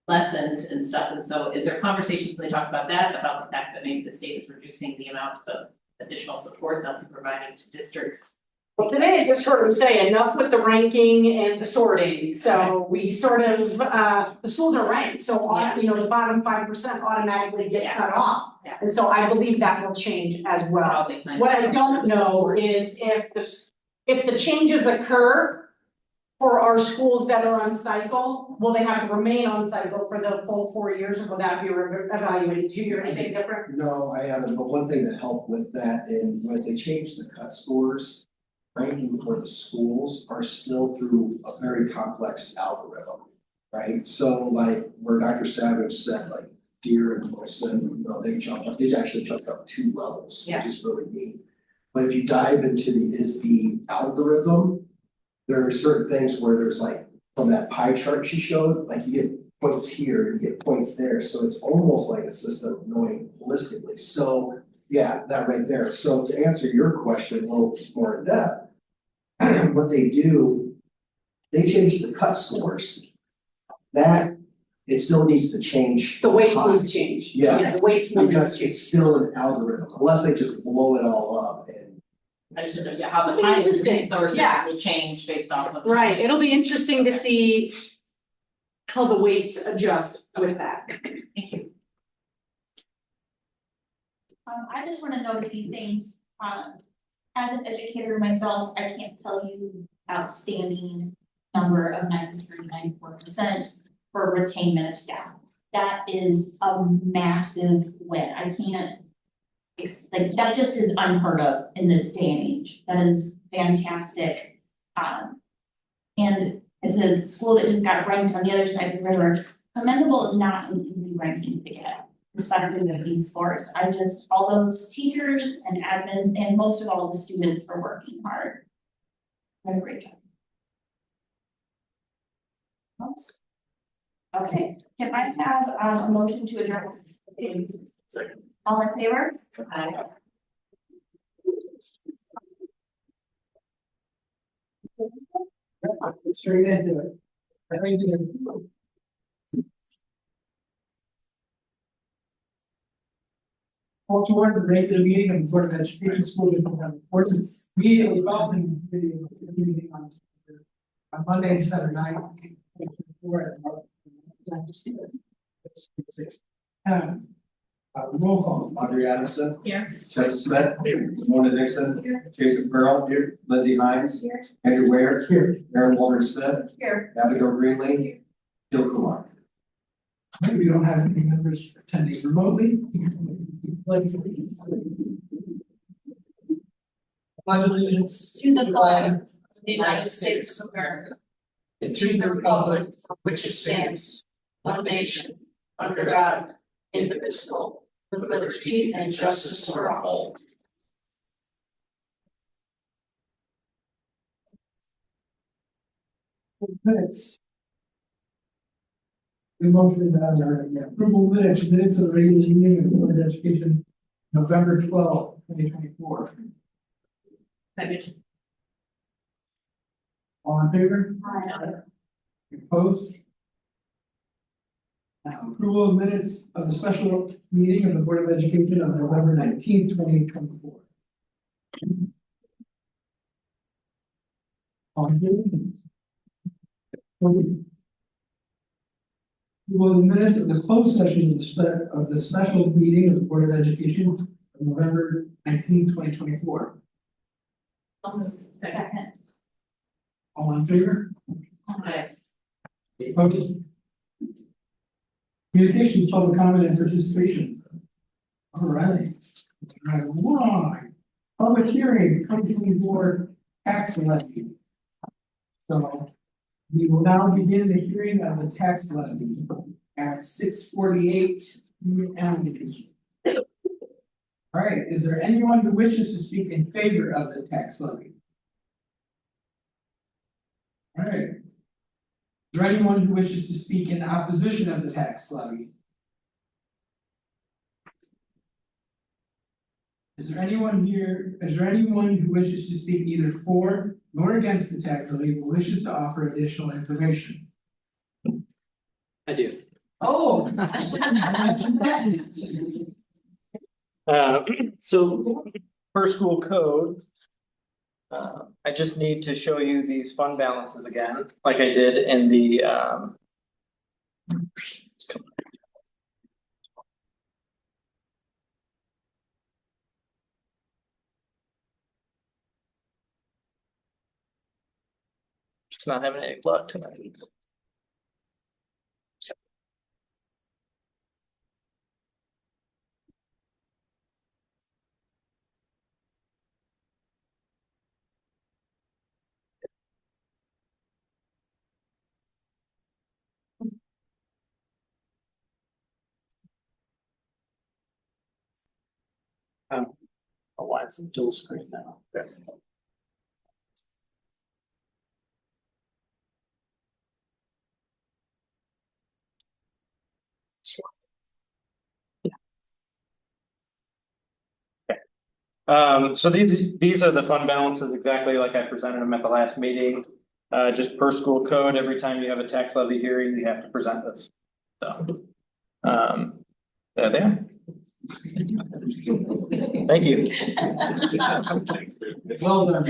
lessened and stuff. And so is there conversations when they talk about that, about the fact that maybe the state is reducing the amount of additional support that they're providing to districts? Well, today I just heard him say enough with the ranking and the sorting. So we sort of, the schools are ranked. So you know, the bottom 5% automatically get cut off. Yeah. And so I believe that will change as well. What I don't know is if the changes occur for our schools that are on cycle? Will they have to remain on cycle for the full 4 years, or will that be evaluated? Do you hear anything different? No, I haven't, but one thing to help with that, and when they change the cut scores, ranking for the schools are still through a very complex algorithm, right? So like where Dr. Savage said, like Deer and Wilson, they actually jumped up 2 levels, which is really neat. But if you dive into the ISB algorithm, there are certain things where there's like, from that pie chart she showed, like you get points here, you get points there. So it's almost like a system knowing holistically. So yeah, that right there. So to answer your question a little more in depth, what they do, they change the cut scores. That, it still needs to change. The weights need to pies. change. Yeah. The weights need to Because change. it's still an algorithm, unless they just blow it all up and. I just don't know how the It'll be kinds of interesting. resources Yeah. will change based off of. Right, it'll be interesting to see how the weights adjust with that. Thank you. I just wanna note a few things, as an educator myself, I can't tell you outstanding number of 93-94% for retainment of staff. That is a massive win, I can't, like, that just is unheard of in this day and age, that is fantastic. And as a school that just got ranked on the other side of the river, commendable is not an easy ranking to get. Respectively of these scores, all those teachers and admins and most of all the students for working hard. What a great job. Okay, can I have a motion to adjourn? All in favor? Aye. Straight into it. I think it- Call to order the regular meeting of the Board of Education School District of Portsmouth. Immediately following the meeting on Monday, December 9th. 2024. Roll call. Audrey Adamson. Here. Jessica Smith. Mona Dixon. Jason Pearl. Here. Lizzie Hines. Andrew Ware. Here. Aaron Walter Smith. Here. Abigail Greenlee. Gil Kumar. We don't have any members attending remotely. Pledge allegiance To the flag of the United States of America, and to the republic for which it stands, one nation, under God, indivisible, with liberty and justice for all. minutes. The motion that approval minutes of the regular meeting of the Board of Education, November 12th, 2024. All in favor? Opposed? Approval of minutes of the special meeting of the Board of Education on November 19th, 2024. All in favor? Approval of the minutes of the closed session of the special meeting of the Board of Education of November 19th, 2024. Second. All in favor? Yes. Opposed? Communications, public comment and participation. All right. One. Public hearing, 2024 tax levy. So we will now begin the hearing of the tax levy at 6:48 p.m. All right, is there anyone who wishes to speak in favor of the tax levy? All right. Is there anyone who wishes to speak in opposition of the tax levy? Is there anyone who wishes to speak neither for nor against the tax levy, but wishes to offer additional information? I do. Oh. So per school code. I just need to show you these fund balances again, like I did in the It's not having any luck tonight. Oh, why it's a dual screen now? So these are the fund balances exactly like I presented them at the last meeting. Just per school code, every time you have a tax levy hearing, you have to present this. So, there they are. Thank you. Well done.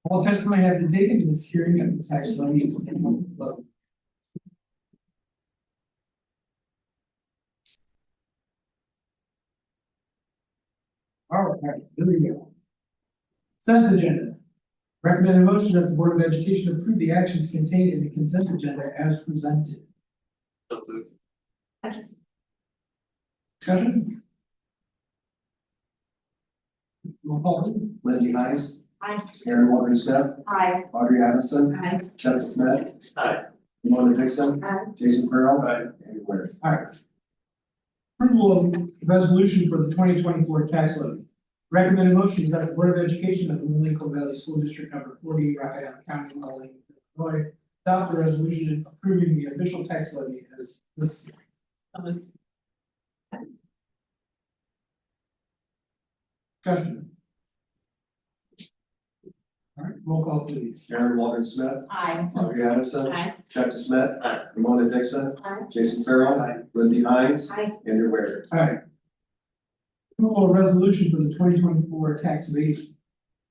All testimony have been taken in this hearing of the tax levy. All right, here we go. Consent agenda. Recommended motion that the Board of Education approve the actions contained in the consent agenda as presented. Discussion? Roll call. Lindsay Hines. Aye. Aaron Walker Smith. Aye. Audrey Addison. Aye. Chuck Smith. Aye. Ramona Dixon. Aye. Jason Farrell. Andy Ware. All right. Approval of resolution for the 2024 tax levy. Recommended motion is that the Board of Education of the Lincoln Valley School District number 40, Rock Island County, Illinois, adopt a resolution approving the official tax levy as listed. Discussion. All right, roll call please. Aaron Walker Smith. Aye. Audrey Addison. Aye. Chuck Smith. Aye. Ramona Dixon. Aye. Jason Farrell. Lindsay Hines. Aye. Andrew Ware. All right. Approval of resolution for the 2024 tax abatement.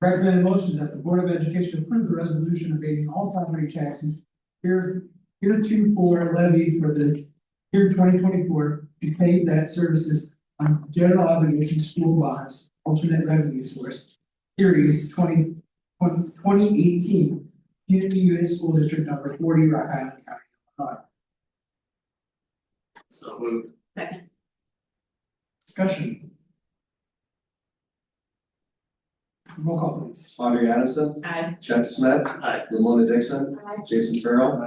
Recommended motion that the Board of Education approve the resolution abating all property taxes heretofore levied for the year 2024 to pay debt services on general obligation school bonds, alternate revenue source, series 2018, Community Unit School District number 40, Rock Island County, Illinois. So moved. Second. Discussion. Roll call please. Audrey Addison. Aye. Chuck Smith. Aye. Ramona Dixon. Aye. Jason Farrell.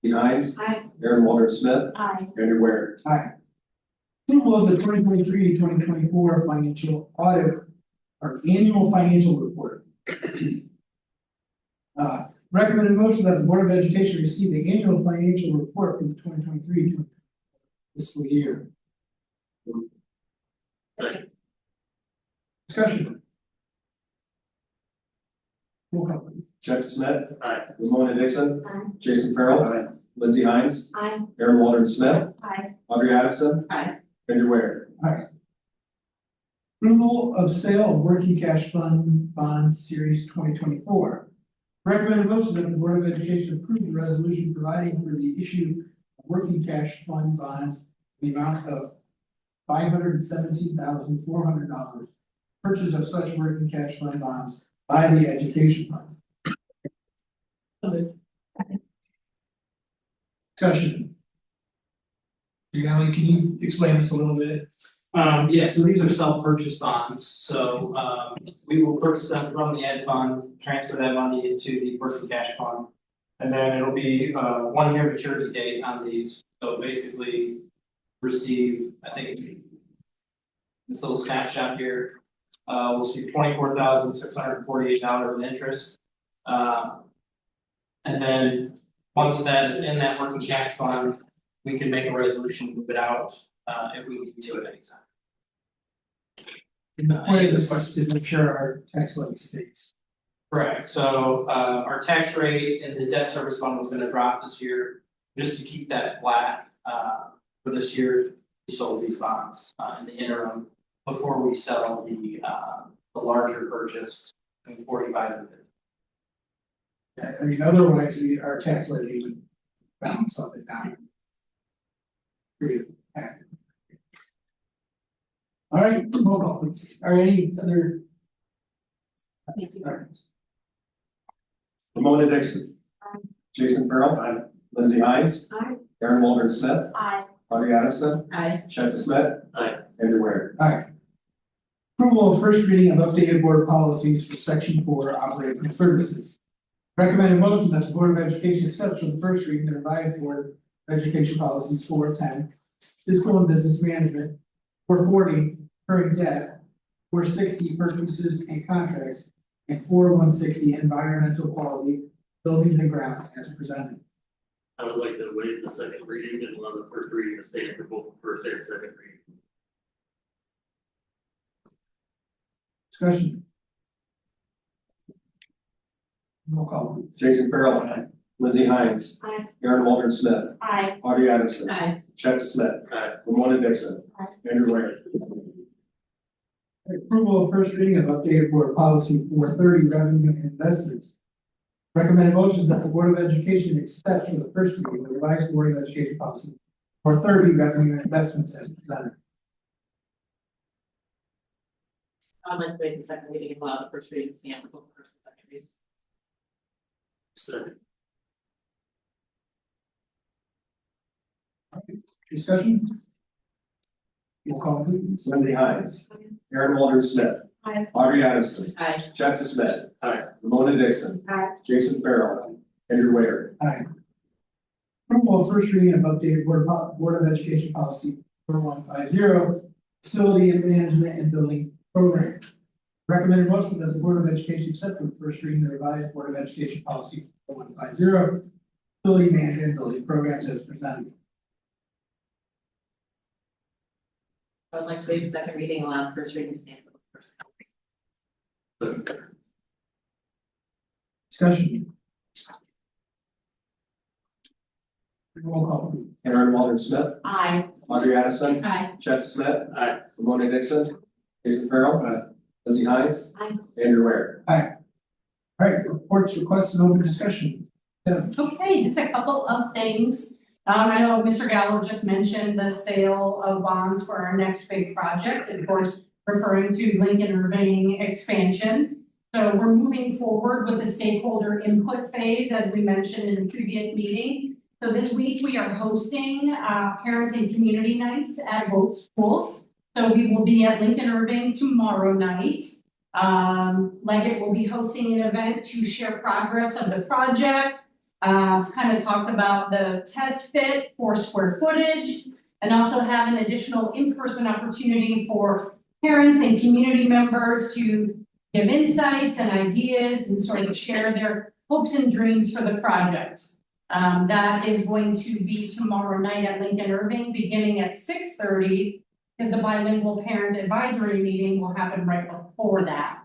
Lindsay Hines. Aye. Aaron Walker Smith. Aye. Andrew Ware. Aye. Approval of the 2023-2024 financial audit or annual financial report. Recommended motion that the Board of Education receive the annual financial report for the 2023 fiscal year. Second. Discussion. Roll call please. Chuck Smith. Aye. Ramona Dixon. Aye. Jason Farrell. Lindsay Hines. Aye. Aaron Walker Smith. Aye. Audrey Addison. Aye. Andrew Ware. Approval of sale of working cash fund bonds series 2024. Recommended motion that the Board of Education approve the resolution providing for the issue of working cash fund bonds, in the amount of $517,400. Purchase of such working cash fund bonds by the education fund. Discussion. Gally, can you explain this a little bit? Yeah, so these are self-purchase bonds, so we will purchase them from the ed fund, transfer that money into the working cash fund. And then it'll be 1 year maturity date on these, so basically receive, I think. This little snapshot here, we'll see $24,648 in interest. And then once that is in that working cash fund, we can make a resolution, move it out if we need to at any time. And the point of this is to make sure our tax levy stays. Correct, so our tax rate in the debt service fund was gonna drop this year, just to keep that flat for this year. We sold these bonds in the interim before we sell the larger purchase in 45 and 50. I mean, otherwise, our tax levy would balance up and down. Period. All right, roll call please. Are any other? Thank you. All right. Ramona Dixon. Jason Farrell. Lindsay Hines. Aye. Aaron Walter Smith. Aye. Audrey Adamson. Aye. Chad Smith. Aye. Andrew Ware. Aye. Approval of first reading of updated board policies for section 4 operational services. Recommended motion that the Board of Education accepts for the first reading the revised Board of Education policies 410, fiscal and business management, 440, current debt, 460, purchases and contracts, and 160, environmental quality, buildings and grounds as presented. I would like to waive the second reading and allow the first reading to stand for both first and second reading. Discussion. Roll call please. Jason Farrell. Lindsay Hines. Aye. Aaron Walter Smith. Aye. Audrey Adamson. Aye. Chad Smith. Aye. Ramona Dixon. Aye. Andrew Ware. Approval of first reading of updated board policy 430, revenue and investments. Recommended motion that the Board of Education accepts for the first reading the revised Board of Education policy 430, revenue and investments as presented. I'd like to waive the second reading and allow the first reading to stand for both first and second readings. Second. Discussion? Roll call please. Lindsay Hines. Aaron Walter Smith. Aye. Audrey Adamson. Aye. Chad Smith. Aye. Ramona Dixon. Aye. Jason Farrell. Andrew Ware. Aye. Approval of first reading of updated Board of Education policy 4150, facility and management and building program. Recommended motion that the Board of Education accept for the first reading the revised Board of Education policy 4150, facility management and building programs as presented. I would like to waive the second reading and allow the first reading to stand for both first. Second. Discussion. Roll call please. Aaron Walter Smith. Aye. Audrey Addison. Aye. Chad Smith. Aye. Ramona Dixon. Jason Farrell. Lindsay Hines. Aye. Andrew Ware. All right, reports, requests, and open discussion. Deb. Okay, just a couple of things. I know Mr. Gallo just mentioned the sale of bonds for our next big project, of course, referring to Lincoln Irving expansion. So we're moving forward with the stakeholder input phase, as we mentioned in the previous meeting. So this week we are hosting parent and community nights at both schools. So we will be at Lincoln Irving tomorrow night. Leggett will be hosting an event to share progress of the project. Kind of talk about the test fit for square footage and also have an additional in-person opportunity for parents and community members to give insights and ideas and sort of share their hopes and dreams for the project. That is going to be tomorrow night at Lincoln Irving, beginning at 6:30, because the bilingual parent advisory meeting will happen right before that.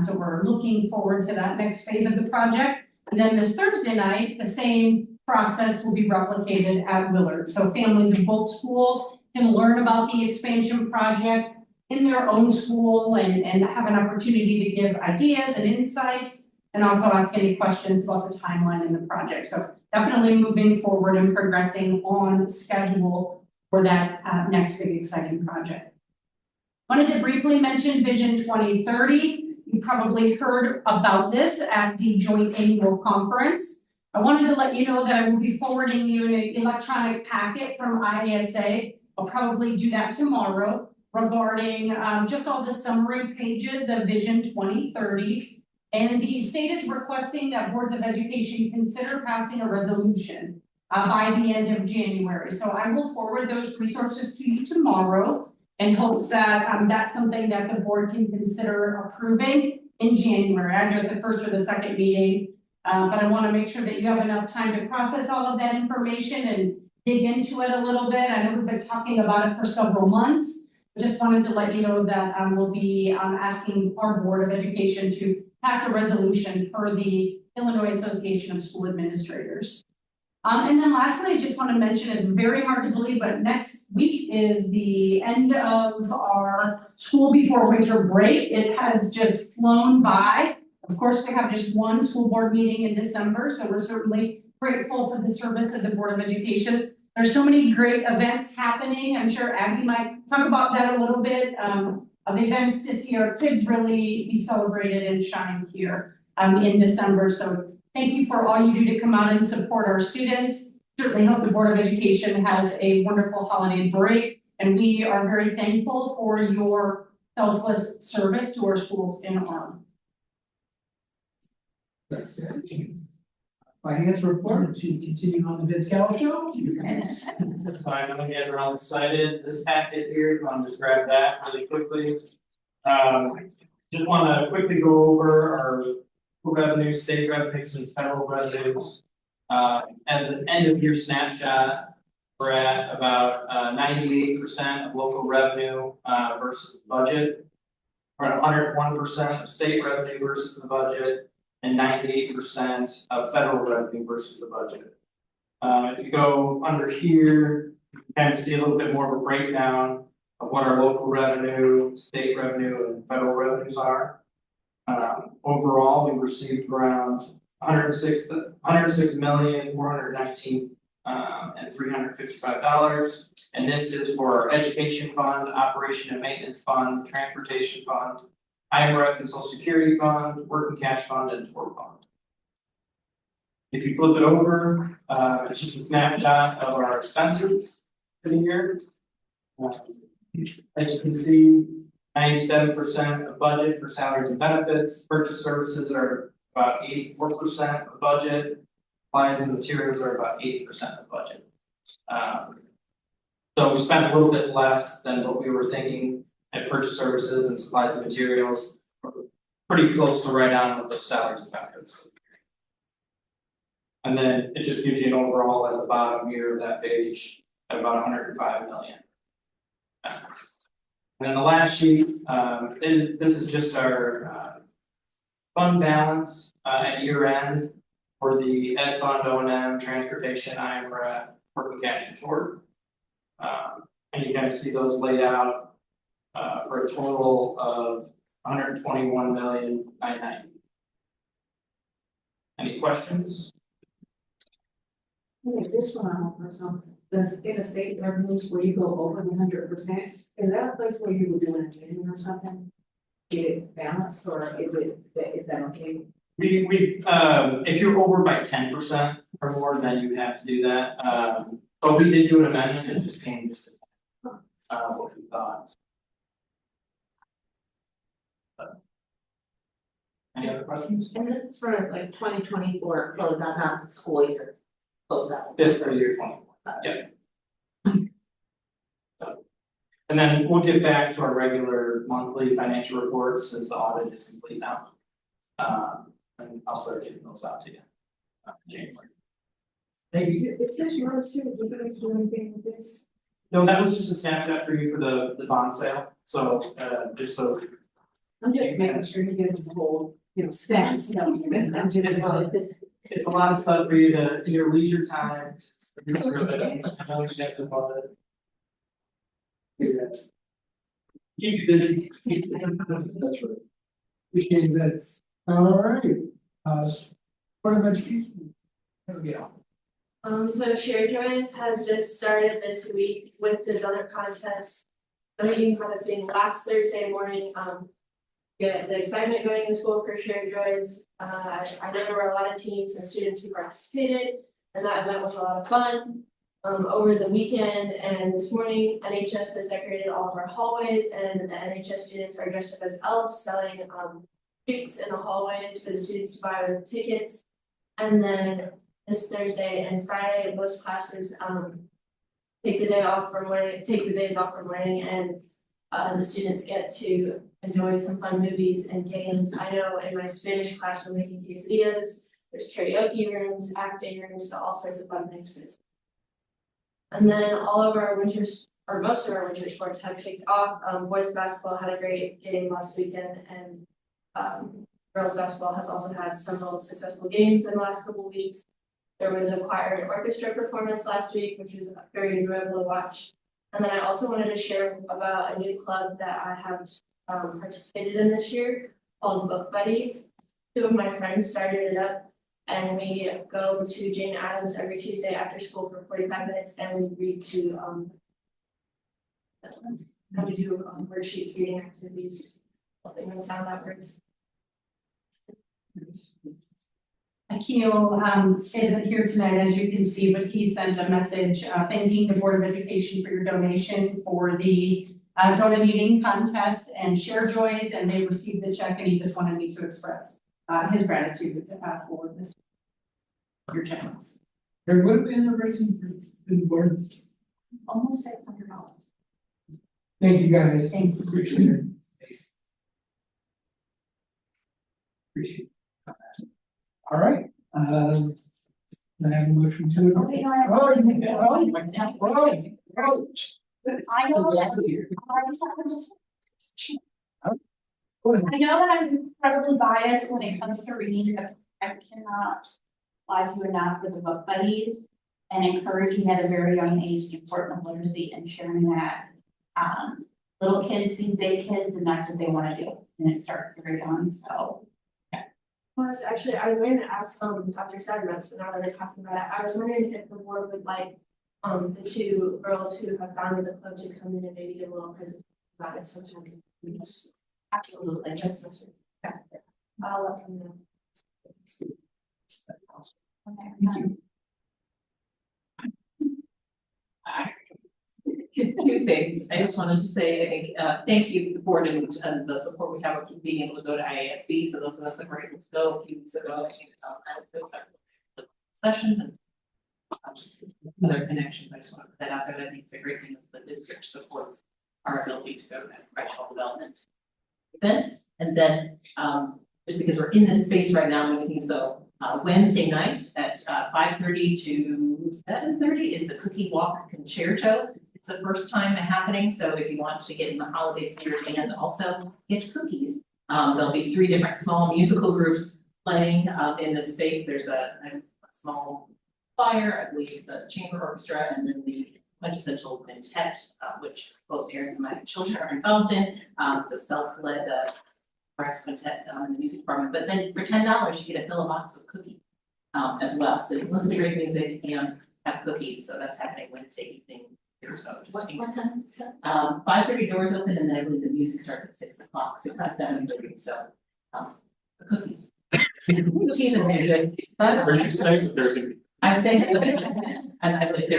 So we're looking forward to that next phase of the project. And then this Thursday night, the same process will be replicated at Willard. So families in both schools can learn about the expansion project in their own school and have an opportunity to give ideas and insights and also ask any questions about the timeline in the project. So definitely moving forward and progressing on schedule for that next big exciting project. Wanted to briefly mention Vision 2030. You probably heard about this at the joint annual conference. I wanted to let you know that I will be forwarding you an electronic packet from ISA. I'll probably do that tomorrow regarding just all the summary pages of Vision 2030. And the state is requesting that boards of education consider passing a resolution by the end of January. So I will forward those resources to you tomorrow in hopes that that's something that the board can consider approving in January, either at the first or the second meeting. But I want to make sure that you have enough time to process all of that information and dig into it a little bit. I know we've been talking about it for several months. I just wanted to let you know that we'll be asking our Board of Education to pass a resolution for the Illinois Association of School Administrators. And then lastly, I just want to mention, it's very hard to believe, but next week is the end of our school before winter break. It has just flown by. Of course, we have just one school board meeting in December, so we're certainly grateful for the service of the Board of Education. There's so many great events happening. I'm sure Abby might talk about that a little bit, of events to see our kids really be celebrated and shine here, in December. So thank you for all you do to come out and support our students. Certainly hope the Board of Education has a wonderful holiday break, and we are very thankful for your selfless service to our schools in Orem. Thanks, Sandy. Finance report, to continue on the Vince Gallo show. That's fine, I know you guys are all excited, this packet here, I'll just grab that really quickly. Just wanna quickly go over our revenue, state revenues and federal revenues. As an end of year snapshot, we're at about 98% of local revenue versus budget. We're at 101% of state revenue versus the budget, and 98% of federal revenue versus the budget. If you go under here, you can kind of see a little bit more of a breakdown of what our local revenue, state revenue, and federal revenues are. Overall, we received around 106,419,355 $355, and this is for our education fund, operation and maintenance fund, transportation fund, IMRF and social security fund, working cash fund, and tour fund. If you flip it over, it's just a snapshot of our expenses for the year. As you can see, 97% of budget for salaries and benefits. Purchase services are about 84% of budget. Supplies and materials are about 80% of budget. So we spent a little bit less than what we were thinking at purchase services and supplies and materials. Pretty close to right on with those salaries and benefits. And then it just gives you an overall at the bottom here of that page at about 105 million. And then the last sheet, this is just our fund balance at year end for the ed fund, O&M, transportation, IMRF, working cash and tour. And you kind of see those laid out for a total of 121,990. Any questions? Yeah, this one I want to know, does in the state revenues where you go over the 100%, is that a place where you would do an agenda or something? Get it balanced, or is that okay? We if you're over by 10% or more, then you have to do that. But we did do an amendment and just came just what we thought. Any other questions? And this is for like 2024 close out, not the school year close out. Fiscal year 24. Yep. So, and then we'll get back to our regular monthly financial reports since the audit is complete now. And I'll start getting those out to you. January. Thank you. It says you want to do you guys do anything with this? No, that was just a snapshot for you for the bond sale. So just so. I'm just making sure you give us the whole, stack stuff. I'm just. It's a lot of stuff for you to in your leisure time. I know you get the bond. Keep you busy. That's right. Appreciate that. All right. Board of Education. There we go. So Share Joys has just started this week with the donut contest. The meeting contest being last Thursday morning. Get the excitement going in school for Share Joys. I know there were a lot of teams and students who participated, and that event was a lot of fun. Over the weekend and this morning, NHS has decorated all of our hallways, and the NHS students are dressed up as elves selling treats in the hallways for the students to buy with tickets. And then this Thursday and Friday, most classes take the days off from learning, and the students get to enjoy some fun movies and games. I know in my Spanish class we're making quesadillas. There's karaoke rooms, acting rooms, so all sorts of fun things for this. And then all of our most of our winter sports have kicked off. Boys basketball had a great game last weekend, and girls basketball has also had several successful games in the last couple of weeks. There was a choir and orchestra performance last week, which was very enjoyable to watch. And then I also wanted to share about a new club that I have participated in this year called Book Buddies. Two of my friends started it up And we go to Jane Addams every Tuesday after school for 45 minutes and we read to, and we do worksheets, reading activities, helping them sound out words. Akil isn't here tonight, as you can see, but he sent a message thanking the Board of Education for your donation for the donut eating contest and share joys, and they received the check, and he just wanted me to express his gratitude for this, your channels. There would have been a raising for the board. Almost $600. Thank you, guys. Thank you. Appreciate it. Appreciate it. All right, I have a motion to. Oh, wait, no, I- Oh, you can- I know that, I know that I'm incredibly biased when it comes to reading, but I cannot applaud you enough for the book buddies and encouraging at a very young age the importance of literacy and sharing that. Little kids see big kids and that's what they want to do, and it starts very young, so. Well, actually, I was going to ask Dr. Sedgwick, but now that we're talking about it, I was wondering if the board would like the two girls who have founded the club to come in and maybe give a little presentation about it sometime. Yes. Absolutely, just this. I'll let them know. Two things, I just wanted to say, I think, thank you, the board and the support we have of being able to go to IASB, so those of us that were able to go a few weeks ago, I think it's the sessions and other connections, I just want to put that out there, I think it's a great thing that the district supports our ability to go to that professional development event, and then, just because we're in this space right now, we think so. Wednesday night at 5:30 to 7:30 is the Cookie Walk Concerto. It's the first time happening, so if you want to get in the holiday spirit and also get cookies, there'll be 3 different small musical groups playing in this space. There's a small choir, I believe, the chamber orchestra, and then the quintessential quintet, which both parents and my children are involved in. It's a self-led brass quintet in the music department, but then for $10 you get to fill a box of cookies as well. So you can listen to great music and have cookies. So that's happening Wednesday evening or so. What time is it? 5:30 doors open, and then I believe the music starts at 6 o'clock, 6 to 7:30. So the cookies. Cookies are very good. Are you saying that there's gonna be? I think, and I believe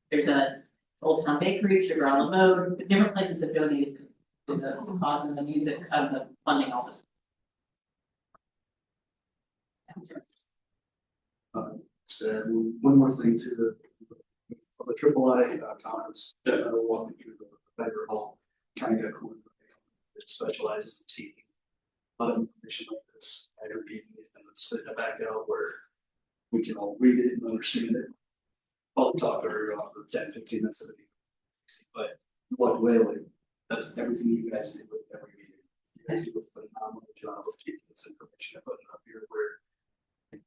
there's a Old Town Bakery, Sugar on the Road, different places have donated to the cause and the music of the funding, all this. So one more thing to the AAA conference, walking through the Federal Hall, kind of got cool. It specializes in taking a lot of information like this, aggregating it, and then spitting it back out where we can all read it and understand it. I'll talk over off for 10-15 minutes of it. But like whaling, that's everything you guys do with every meeting. You guys do a phenomenal job of keeping this information and putting it up here where you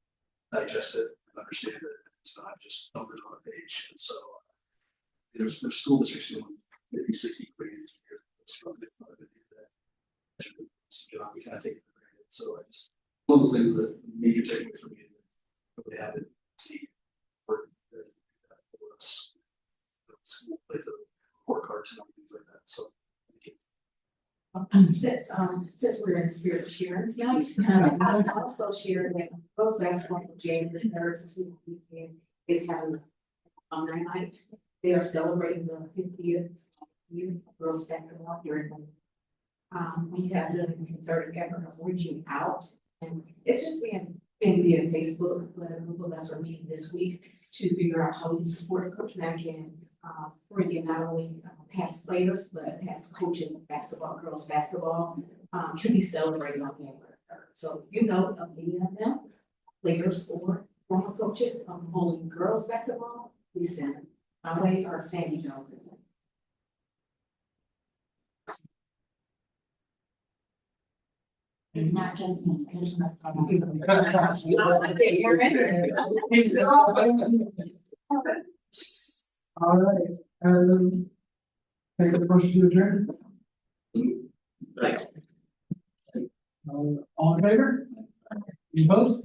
digest it and understand it. It's not just numbers on a page. And so there's school districts doing 50, 60 grades a year. It's fun to do that. It's a job we kind of take it for granted. So I just one of those things that major takeaway for me that we have it see work for us. It's like the report cards and things like that. So Since we're in the spirit of cheering tonight, I would also share that girls basketball for Jane, the Harris weekend is having alumni night. They are celebrating the 50th year of girls basketball here in we have done a concerted effort of reaching out, and it's just been via Facebook, but a group of us are meeting this week to figure out how we can support Coach Mack and bring in not only past players, but past coaches of basketball, girls basketball, to be celebrated on January 3rd. So you know of any of them, players or former coaches of only girls basketball, please send them my way or Sandy Jones. It's not just me, it's my. All right, take a motion to adjourn. Thanks. All in favor? You opposed?